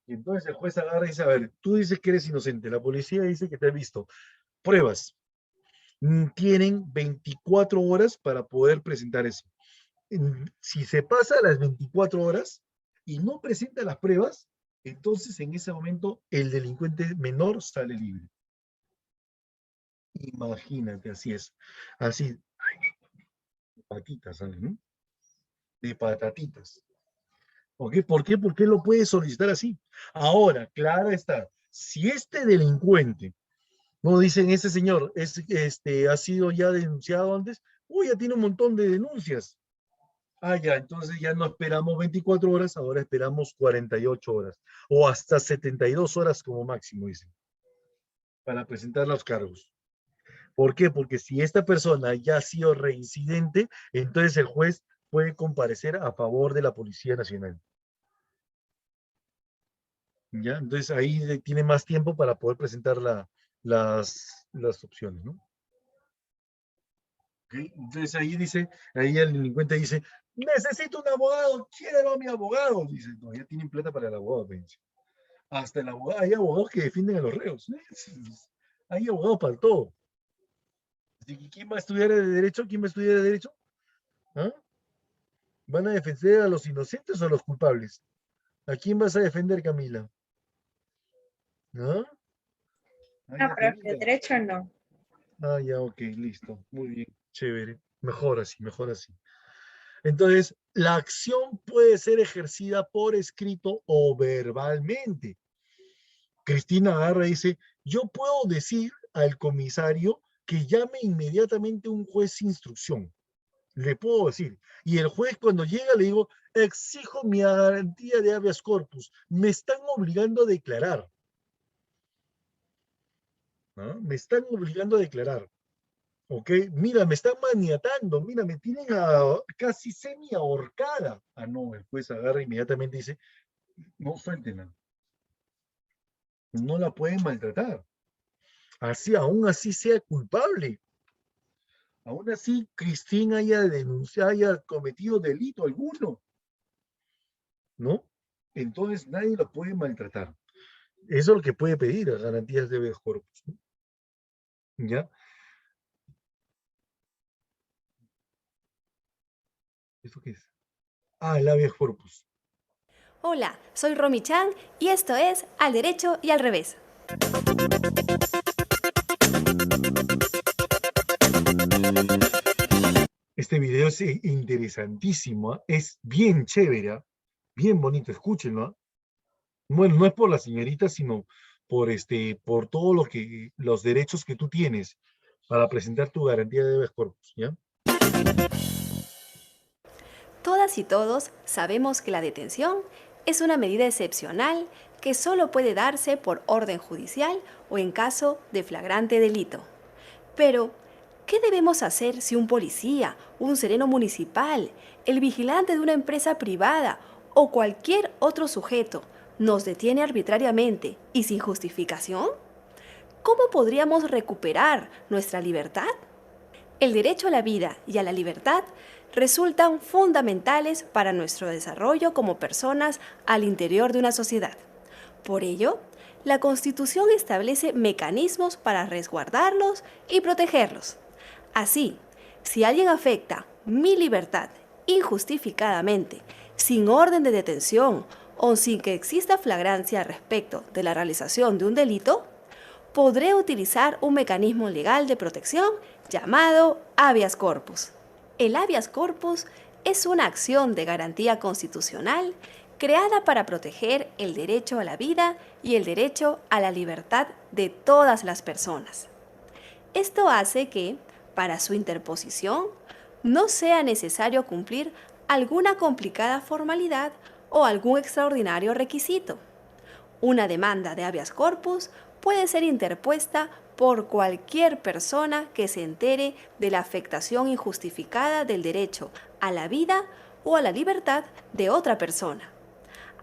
Y entonces el juez agarra y dice, a ver, tú dices que eres inocente, la policía dice que te ha visto. Pruebas. Tienen 24 horas para poder presentar eso. Si se pasa las 24 horas y no presenta las pruebas, entonces en ese momento el delincuente menor sale libre. Imagínate, así es. Así, de patitas sale, ¿no? De patatitas. ¿Ok? ¿Por qué? Porque lo puede solicitar así. Ahora, claro está, si este delincuente, no dicen, ese señor ha sido ya denunciado antes, ya tiene un montón de denuncias. Ah, ya, entonces ya no esperamos 24 horas, ahora esperamos 48 horas, o hasta 72 horas como máximo, dicen, para presentar los cargos. ¿Por qué? Porque si esta persona ya ha sido reincidente, entonces el juez puede comparecer a favor de la Policía Nacional. ¿Ya? Entonces ahí tiene más tiempo para poder presentar las opciones, ¿no? ¿Okay? Entonces ahí dice, ahí el delincuente dice, necesito un abogado, quiero a mi abogado. Dice, no, ya tienen plata para el abogado, pense. Hasta el abogado, hay abogados que defienden a los reos. Hay abogados para todo. Así que, ¿quién va a estudiar de derecho? ¿Quién va a estudiar de derecho? ¿Ah? ¿Van a defender a los inocentes o a los culpables? ¿A quién vas a defender, Camila? ¿No? No, pero de derecho no. Ah, ya, ok, listo. Muy bien, chévere. Mejor así, mejor así. Entonces, la acción puede ser ejercida por escrito o verbalmente. Cristina agarra y dice, yo puedo decir al comisario que llame inmediatamente un juez de instrucción. Le puedo decir. Y el juez cuando llega le digo, exijo mi garantía de habeas corpus. Me están obligando a declarar. ¿No? Me están obligando a declarar. ¿Ok? Mira, me están maniatando. Mira, me tienen casi semi ahorcada. Ah, no, el juez agarra inmediatamente y dice, no, suéltenla. No la pueden maltratar. Así, aún así sea culpable. Aún así, Cristina haya denunciado, haya cometido delito alguno. ¿No? Entonces nadie lo puede maltratar. Eso es lo que puede pedir a garantías de habeas corpus, ¿no? ¿Ya? ¿Eso qué es? Ah, el habeas corpus. Hola, soy Romy Chan y esto es Al Derecho y al Revés. Este video es interesantísimo, ¿ah? Es bien chévere, ¿ah? Bien bonito, escúchenlo. ¿Ah? Bueno, no es por la señorita, sino por todos los derechos que tú tienes para presentar tu garantía de habeas corpus, ¿ya? Todas y todos sabemos que la detención es una medida excepcional que solo puede darse por orden judicial o en caso de flagrante delito. Pero, ¿qué debemos hacer si un policía, un sereno municipal, el vigilante de una empresa privada o cualquier otro sujeto nos detiene arbitrariamente y sin justificación? ¿Cómo podríamos recuperar nuestra libertad? El derecho a la vida y a la libertad resultan fundamentales para nuestro desarrollo como personas al interior de una sociedad. Por ello, la Constitución establece mecanismos para resguardarlos y protegerlos. Así, si alguien afecta mi libertad injustificadamente, sin orden de detención o sin que exista flagrancia respecto de la realización de un delito, podré utilizar un mecanismo legal de protección llamado habeas corpus. El habeas corpus es una acción de garantía constitucional creada para proteger el derecho a la vida y el derecho a la libertad de todas las personas. Esto hace que, para su interposición, no sea necesario cumplir alguna complicada formalidad o algún extraordinario requisito. Una demanda de habeas corpus puede ser interpuesta por cualquier persona que se entere de la afectación injustificada del derecho a la vida o a la libertad de otra persona.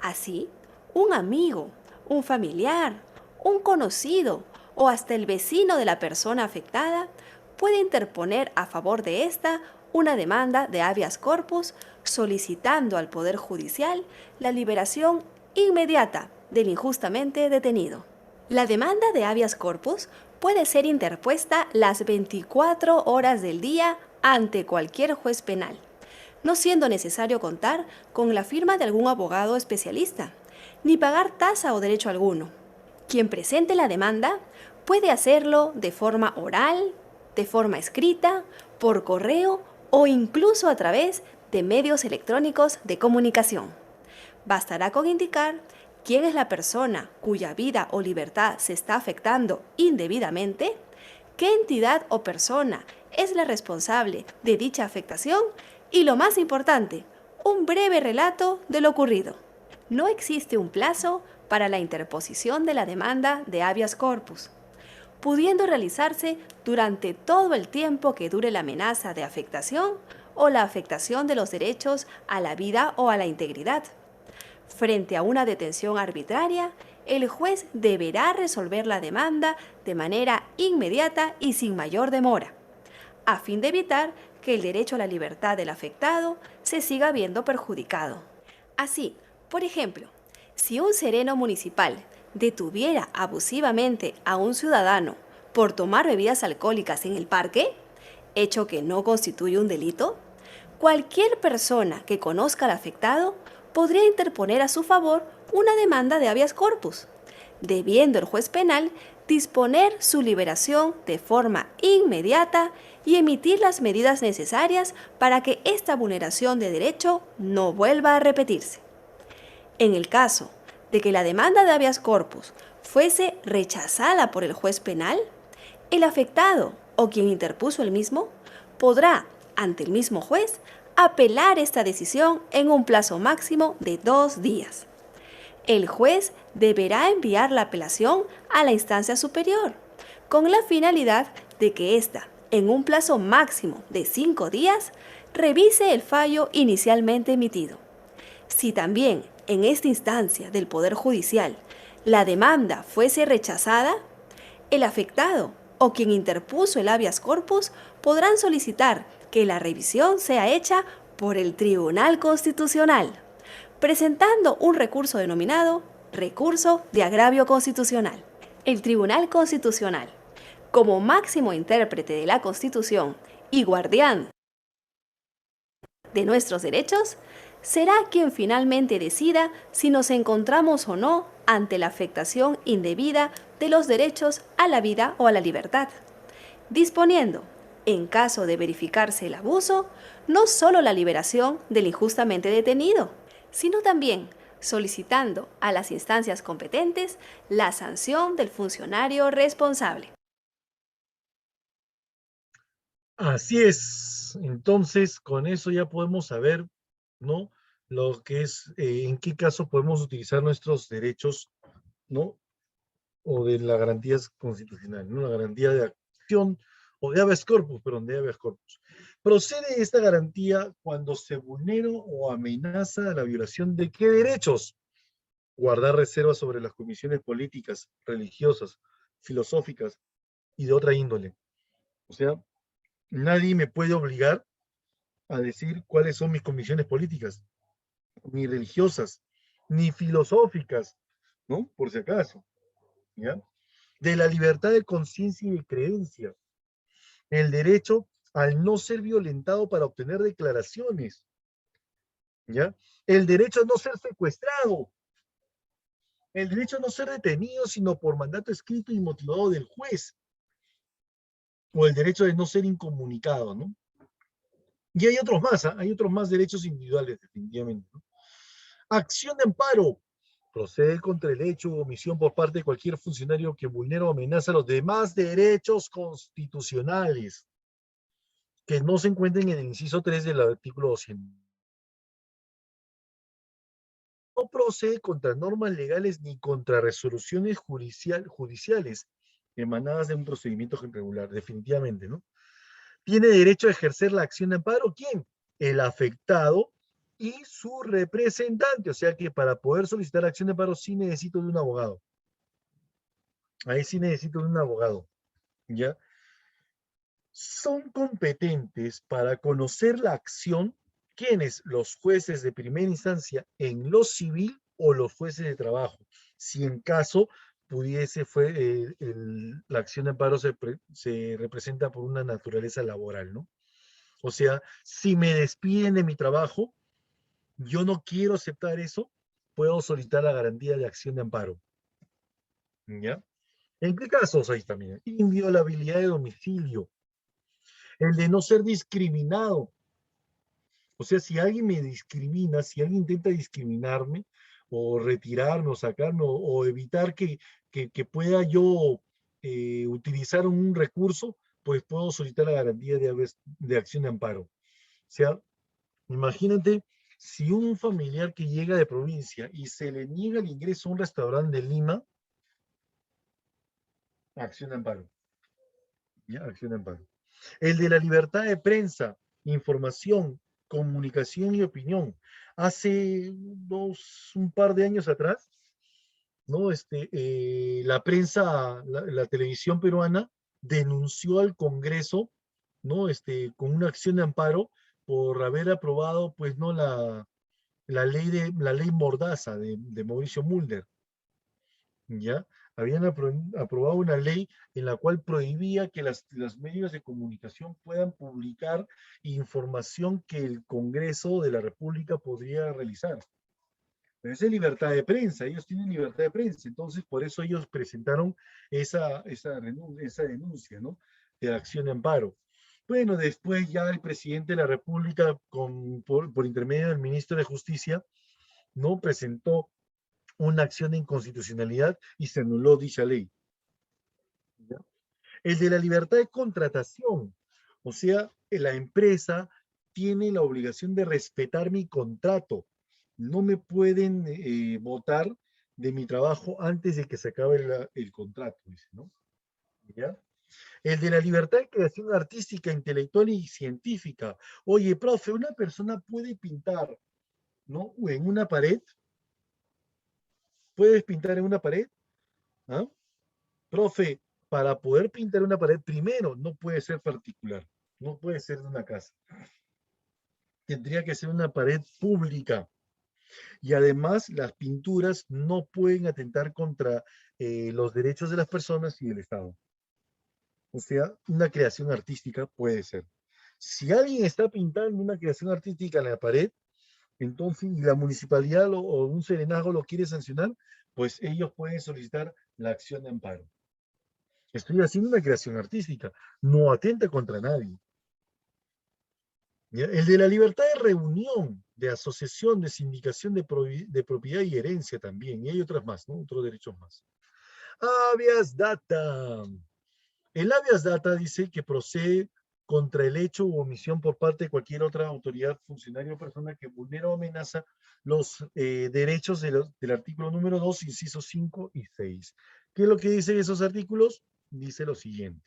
Así, un amigo, un familiar, un conocido o hasta el vecino de la persona afectada puede interponer a favor de ésta una demanda de habeas corpus solicitando al Poder Judicial la liberación inmediata del injustamente detenido. La demanda de habeas corpus puede ser interpuesta las 24 horas del día ante cualquier juez penal, no siendo necesario contar con la firma de algún abogado especialista, ni pagar tasa o derecho alguno. Quien presente la demanda puede hacerlo de forma oral, de forma escrita, por correo o incluso a través de medios electrónicos de comunicación. Bastará con indicar quién es la persona cuya vida o libertad se está afectando indebidamente, qué entidad o persona es la responsable de dicha afectación y, lo más importante, un breve relato de lo ocurrido. No existe un plazo para la interposición de la demanda de habeas corpus, pudiendo realizarse durante todo el tiempo que dure la amenaza de afectación o la afectación de los derechos a la vida o a la integridad. Frente a una detención arbitraria, el juez deberá resolver la demanda de manera inmediata y sin mayor demora, a fin de evitar que el derecho a la libertad del afectado se siga viendo perjudicado. Así, por ejemplo, si un sereno municipal detuviera abusivamente a un ciudadano por tomar bebidas alcohólicas en el parque, hecho que no constituye un delito, cualquier persona que conozca al afectado podría interponer a su favor una demanda de habeas corpus, debiendo el juez penal disponer su liberación de forma inmediata y emitir las medidas necesarias para que esta vulneración de derecho no vuelva a repetirse. En el caso de que la demanda de habeas corpus fuese rechazada por el juez penal, el afectado o quien interpuso el mismo podrá, ante el mismo juez, apelar esta decisión en un plazo máximo de 2 días. El juez deberá enviar la apelación a la instancia superior, con la finalidad de que ésta, en un plazo máximo de 5 días, revise el fallo inicialmente emitido. Si también en esta instancia del Poder Judicial la demanda fuese rechazada, el afectado o quien interpuso el habeas corpus podrán solicitar que la revisión sea hecha por el Tribunal Constitucional, presentando un recurso denominado recurso de agravio constitucional. El Tribunal Constitucional, como máximo intérprete de la Constitución y guardián de nuestros derechos, será quien finalmente decida si nos encontramos o no ante la afectación indebida de los derechos a la vida o a la libertad, disponiendo, en caso de verificarse el abuso, no solo la liberación del injustamente detenido, sino también solicitando a las instancias competentes la sanción del funcionario responsable. Así es. Entonces, con eso ya podemos saber, ¿no? Lo que es, en qué caso podemos utilizar nuestros derechos, ¿no? O de la garantía constitucional, ¿no? La garantía de acción, o de habeas corpus, perdón, de habeas corpus. Procede esta garantía cuando se vulnera o amenaza la violación de ¿qué derechos? Guardar reservas sobre las comisiones políticas, religiosas, filosóficas y de otra índole. O sea, nadie me puede obligar a decir cuáles son mis convicciones políticas, ni religiosas, ni filosóficas, ¿no? Por si acaso, ¿ya? De la libertad de conciencia y de creencia, el derecho al no ser violentado para obtener declaraciones, ¿ya? El derecho a no ser secuestrado, el derecho a no ser detenido sino por mandato escrito y motivado del juez, o el derecho de no ser incomunicado, ¿no? Y hay otros más, ¿eh? Hay otros más derechos individuales, definitivamente, ¿no? Acción de amparo. Procede contra el hecho o omisión por parte de cualquier funcionario que vulnera o amenaza los demás derechos constitucionales que no se encuentren en el inciso 3 del artículo 200. No procede contra normas legales ni contra resoluciones judiciales emanadas de un procedimiento regular, definitivamente, ¿no? ¿Tiene derecho a ejercer la acción de amparo? ¿Quién? El afectado y su representante. O sea que para poder solicitar acción de amparo sí necesito de un abogado. Ahí sí necesito de un abogado, ¿ya? Son competentes para conocer la acción, ¿quiénes? Los jueces de primera instancia en lo civil o los jueces de trabajo. Si en caso pudiese, la acción de amparo se representa por una naturaleza laboral, ¿no? O sea, si me despiden de mi trabajo, yo no quiero aceptar eso, puedo solicitar la garantía de acción de amparo. ¿Ya? ¿En qué casos hay también? Inviolabilidad de domicilio. El de no ser discriminado. O sea, si alguien me discrimina, si alguien intenta discriminarme, o retirarme, o sacarme, o evitar que pueda yo utilizar un recurso, pues puedo solicitar la garantía de acción de amparo. O sea, imagínate si un familiar que llega de provincia y se le niega el ingreso a un restaurante de Lima, acción de amparo. ¿Ya? Acción de amparo. El de la libertad de prensa, información, comunicación y opinión. Hace un par de años atrás, ¿no? La prensa, la televisión peruana denunció al Congreso, ¿no? Con una acción de amparo por haber aprobado, pues, ¿no? La ley Mordaza de Mauricio Mulder, ¿ya? Habían aprobado una ley en la cual prohibía que los medios de comunicación puedan publicar información que el Congreso de la República podría realizar. Pero esa es libertad de prensa, ellos tienen libertad de prensa, entonces por eso ellos presentaron esa denuncia, ¿no? De la acción de amparo. Bueno, después ya el presidente de la República, por intermedio del ministro de Justicia, ¿no? Presentó una acción de inconstitucionalidad y se anuló dicha ley. ¿Ya? El de la libertad de contratación, o sea, la empresa tiene la obligación de respetar mi contrato. No me pueden votar de mi trabajo antes de que se acabe el contrato, dice, ¿no? ¿Ya? El de la libertad de creación artística, intelectual y científica. Oye, profe, una persona puede pintar, ¿no? En una pared. ¿Puedes pintar en una pared? ¿Ah? Profe, para poder pintar una pared, primero, no puede ser particular, no puede ser de una casa. Tendría que ser una pared pública. Y además, las pinturas no pueden atentar contra los derechos de las personas y del Estado. O sea, una creación artística puede ser. Si alguien está pintando una creación artística en la pared, entonces, y la municipalidad o un serenazgo lo quiere sancionar, pues ellos pueden solicitar la acción de amparo. Estoy haciendo una creación artística. No atenta contra nadie. ¿Ya? El de la libertad de reunión, de asociación, de sindicación de propiedad y herencia también. Y hay otras más, ¿no? Otros derechos más. Habeas data. El habeas data dice que procede contra el hecho u omisión por parte de cualquier otra autoridad, funcionario o persona que vulnera o amenaza los derechos del artículo número 2, incisos 5 y 6. ¿Qué es lo que dicen esos artículos? Dice lo siguiente.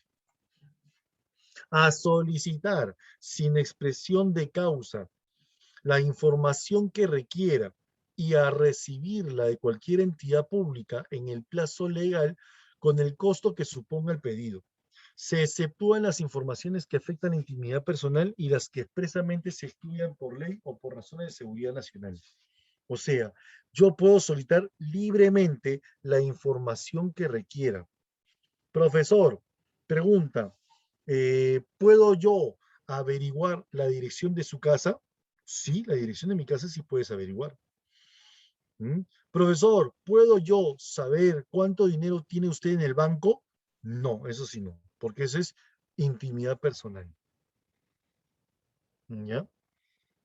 A solicitar, sin expresión de causa, la información que requiera y a recibirla de cualquier entidad pública en el plazo legal con el costo que suponga el pedido. Se exceptúan las informaciones que afectan la intimidad personal y las que expresamente se excluyan por ley o por razones de seguridad nacional. O sea, yo puedo solicitar libremente la información que requiera. Profesor, pregunta, ¿puedo yo averiguar la dirección de su casa? Sí, la dirección de mi casa sí puedes averiguar. Profesor, ¿puedo yo saber cuánto dinero tiene usted en el banco? No, eso sí no, porque eso es intimidad personal. ¿Ya?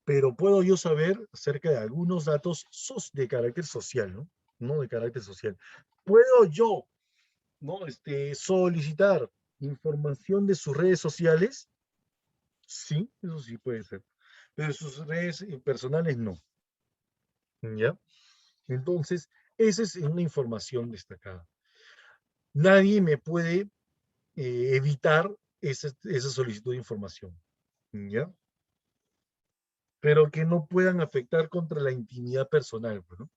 Pero puedo yo saber acerca de algunos datos de carácter social, ¿no? No de carácter social. ¿Puedo yo, ¿no? solicitar información de sus redes sociales? Sí, eso sí puede ser. Pero sus redes personales no. ¿Ya? Entonces, esa es una información destacada. Nadie me puede evitar esa solicitud de información. ¿Ya? Pero que no puedan afectar contra la intimidad personal, ¿no?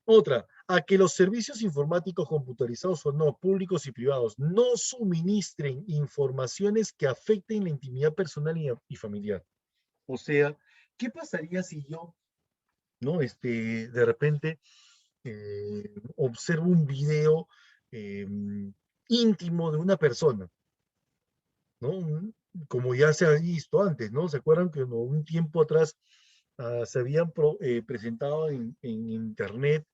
Otra, a que los servicios informáticos computarizados o no, públicos y privados, no suministren informaciones que afecten la intimidad personal y familiar. O sea, ¿qué pasaría si yo, ¿no? De repente observo un video íntimo de una persona, ¿no? Como ya se ha visto antes, ¿no? ¿Se acuerdan que un tiempo atrás se habían presentado en internet,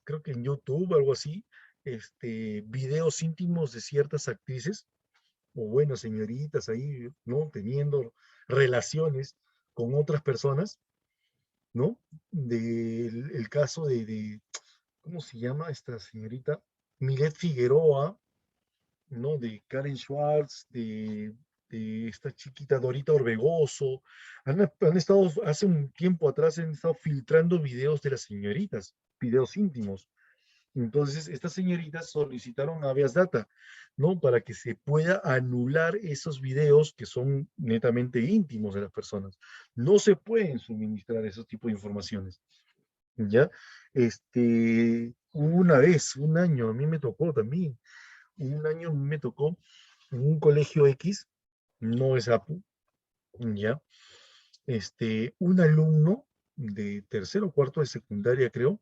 creo que en YouTube, algo así, videos íntimos de ciertas actrices, o bueno, señoritas ahí, ¿no? Teniendo relaciones con otras personas, ¿no? El caso ¿cómo se llama esta señorita? Milet Figueroa, ¿no? De Karen Schwartz, de esta chiquita Dorita Orbegoso. Han estado, hace un tiempo atrás, han estado filtrando videos de las señoritas, videos íntimos. Entonces, estas señoritas solicitaron habeas data, ¿no? Para que se pueda anular esos videos que son netamente íntimos de las personas. No se pueden suministrar esos tipos de informaciones, ¿ya? Una vez, un año, a mí me tocó también, un año me tocó en un colegio X, no es APU, ¿ya? Un alumno de tercero o cuarto de secundaria, creo,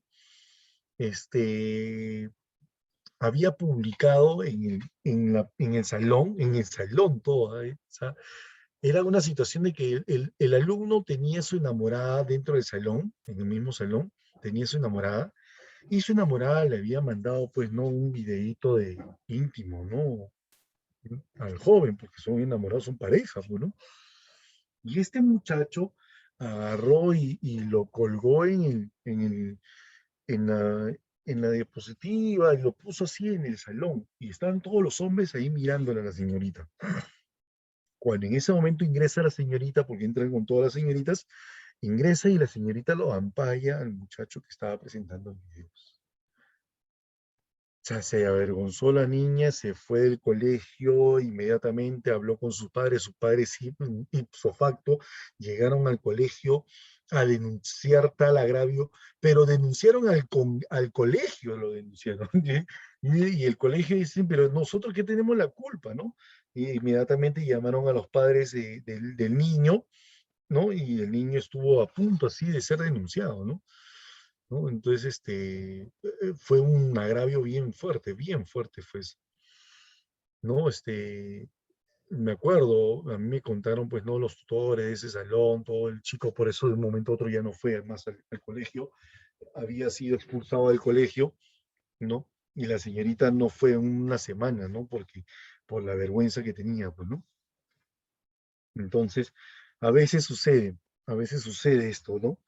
había publicado en el salón todo, ¿eh? O sea, era una situación de que el alumno tenía su enamorada dentro del salón, en el mismo salón, tenía su enamorada, y su enamorada le había mandado, pues, ¿no? Un videíto de íntimo, ¿no? Al joven, porque son enamorados, son pareja, pues, ¿no? Y este muchacho agarró y lo colgó en la diapositiva y lo puso así en el salón. Y estaban todos los hombres ahí mirándole a la señorita. Cuando en ese momento ingresa la señorita, porque entran con todas las señoritas, ingresa y la señorita lo ampalla al muchacho que estaba presentando videos. O sea, se avergonzó la niña, se fue del colegio, inmediatamente habló con sus padres ipso facto llegaron al colegio a denunciar tal agravio, pero denunciaron al colegio, lo denunciaron, y el colegio dice, pero nosotros ¿qué tenemos la culpa, no? Y inmediatamente llamaron a los padres del niño, ¿no? Y el niño estuvo a punto así de ser denunciado, ¿no? Entonces, fue un agravio bien fuerte fue eso, ¿no? Me acuerdo, a mí me contaron, pues, ¿no? Los tutores de ese salón, todo el chico, por eso de un momento a otro ya no fue más al colegio, había sido expulsado del colegio, ¿no? Y la señorita no fue una semana, ¿no? Porque por la vergüenza que tenía, pues, ¿no? Entonces, a veces sucede esto, ¿no?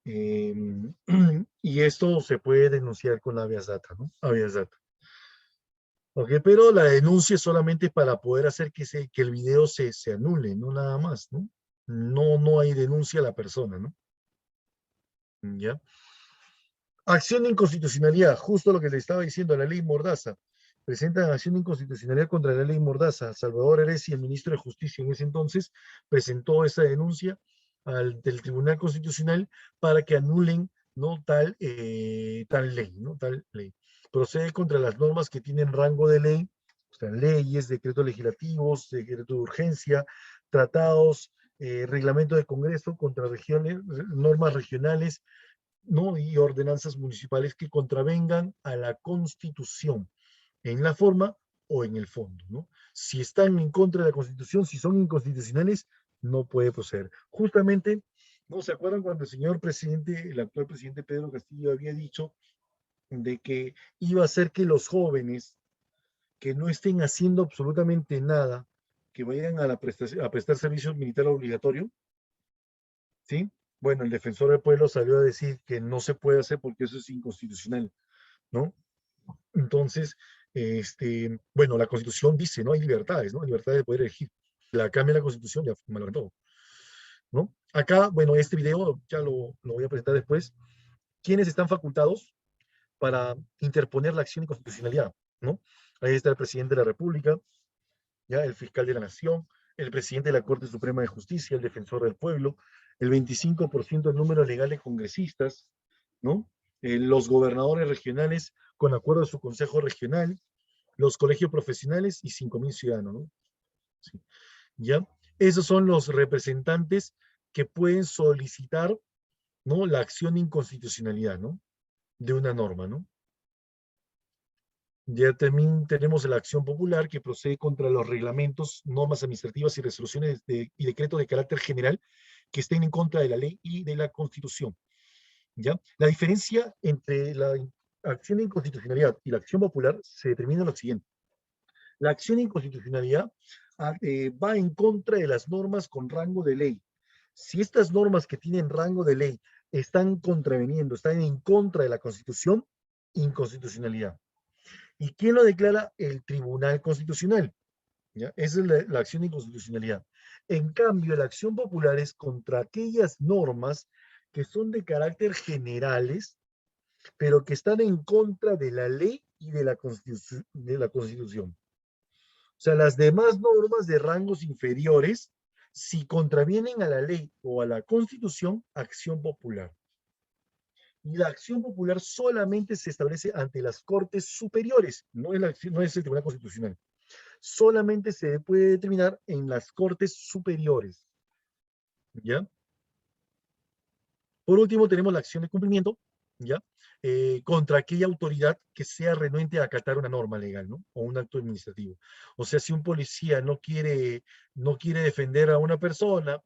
Y esto se puede denunciar con habeas data, ¿no? Habeas data. Ok, pero la denuncia es solamente para poder hacer que el video se anule, no nada más, ¿no? No hay denuncia a la persona, ¿no? ¿Ya? Acción de inconstitucionalidad, justo lo que le estaba diciendo, la ley Mordaza. Presentan acción de inconstitucionalidad contra la ley Mordaza. Salvador Heresi, el ministro de Justicia en ese entonces, presentó esa denuncia del Tribunal Constitucional para que anulen, ¿no? tal ley, ¿no? Tal ley. Procede contra las normas que tienen rango de ley, o sea, leyes, decretos legislativos, decretos de urgencia, tratados, reglamento de Congreso, contra regiones, normas regionales, ¿no? Y ordenanzas municipales que contravengan a la Constitución en la forma o en el fondo, ¿no? Si están en contra de la Constitución, si son inconstitucionales, no puede proceder. Justamente, ¿no se acuerdan cuando el señor presidente, el actual presidente Pedro Castillo había dicho de que iba a hacer que los jóvenes que no estén haciendo absolutamente nada, que vayan a prestar servicio militar obligatorio? ¿Sí? Bueno, el defensor del pueblo salió a decir que no se puede hacer porque eso es inconstitucional, ¿no? Entonces, bueno, la Constitución dice, ¿no? Hay libertades, ¿no? Libertad de poder elegir. La cambia la Constitución, ya malo todo, ¿no? Acá, bueno, este video ya lo voy a presentar después. ¿Quiénes están facultados para interponer la acción de inconstitucionalidad, ¿no? Ahí está el presidente de la República, ya el fiscal de la Nación, el presidente de la Corte Suprema de Justicia, el defensor del pueblo, el 25% del número legal de congresistas, ¿no? Los gobernadores regionales con acuerdo de su consejo regional, los colegios profesionales y 5.000 ciudadanos, ¿no? Sí. ¿Ya? Esos son los representantes que pueden solicitar, ¿no? La acción de inconstitucionalidad, ¿no? De una norma, ¿no? Ya también tenemos la acción popular que procede contra los reglamentos, normas administrativas y resoluciones y decretos de carácter general que estén en contra de la ley y de la Constitución. ¿Ya? La diferencia entre la acción de inconstitucionalidad y la acción popular se determina en lo siguiente. La acción de inconstitucionalidad va en contra de las normas con rango de ley. Si estas normas que tienen rango de ley están contraveniendo, están en contra de la Constitución, inconstitucionalidad. ¿Y quién lo declara? El Tribunal Constitucional. ¿Ya? Esa es la acción de inconstitucionalidad. En cambio, la acción popular es contra aquellas normas que son de carácter generales, pero que están en contra de la ley y de la Constitución. O sea, las demás normas de rangos inferiores, si contravienen a la ley o a la Constitución, acción popular. Y la acción popular solamente se establece ante las Cortes Superiores, no es el Tribunal Constitucional. Solamente se puede determinar en las Cortes Superiores. ¿Ya? Por último, tenemos la acción de cumplimiento, ¿ya? Contra aquella autoridad que sea renuente a acatar una norma legal, ¿no? O un acto administrativo. O sea, si un policía no quiere defender a una persona,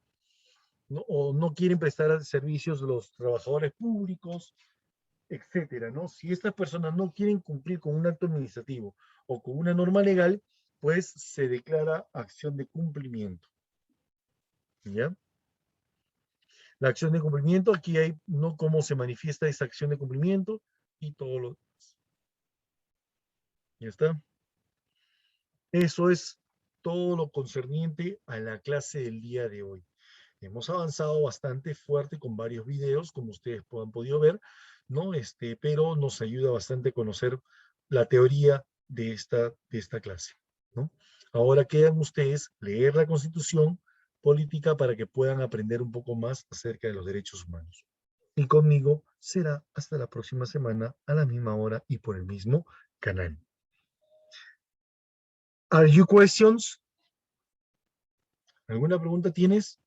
¿no? O no quieren prestar servicios los trabajadores públicos, etcétera, ¿no? Si estas personas no quieren cumplir con un acto administrativo o con una norma legal, pues se declara acción de cumplimiento. ¿Ya? La acción de cumplimiento, aquí hay, ¿no? Cómo se manifiesta esa acción de cumplimiento y todo lo demás. ¿Ya está? Eso es todo lo concerniente a la clase del día de hoy. Hemos avanzado bastante fuerte con varios videos, como ustedes han podido ver, ¿no? Pero nos ayuda bastante a conocer la teoría de esta clase, ¿no? Ahora quedan ustedes leer la Constitución política para que puedan aprender un poco más acerca de los derechos humanos. Y conmigo será hasta la próxima semana a la misma hora y por el mismo canal. Are you questions? ¿Alguna pregunta tienes?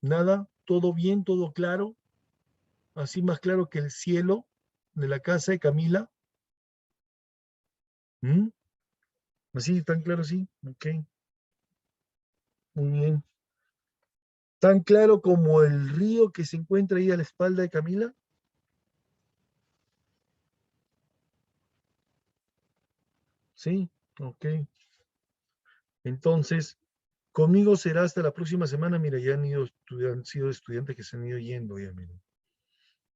¿Nada? ¿Todo bien? ¿Todo claro? Así más claro que el cielo de la casa de Camila. ¿Así? ¿Tan claro así? Ok. Muy bien. ¿Tan claro como el río que se encuentra ahí a la espalda de Camila? ¿Sí? Ok. Entonces, conmigo será hasta la próxima semana. Mira, ya han sido estudiantes que se han ido yendo ya, miren.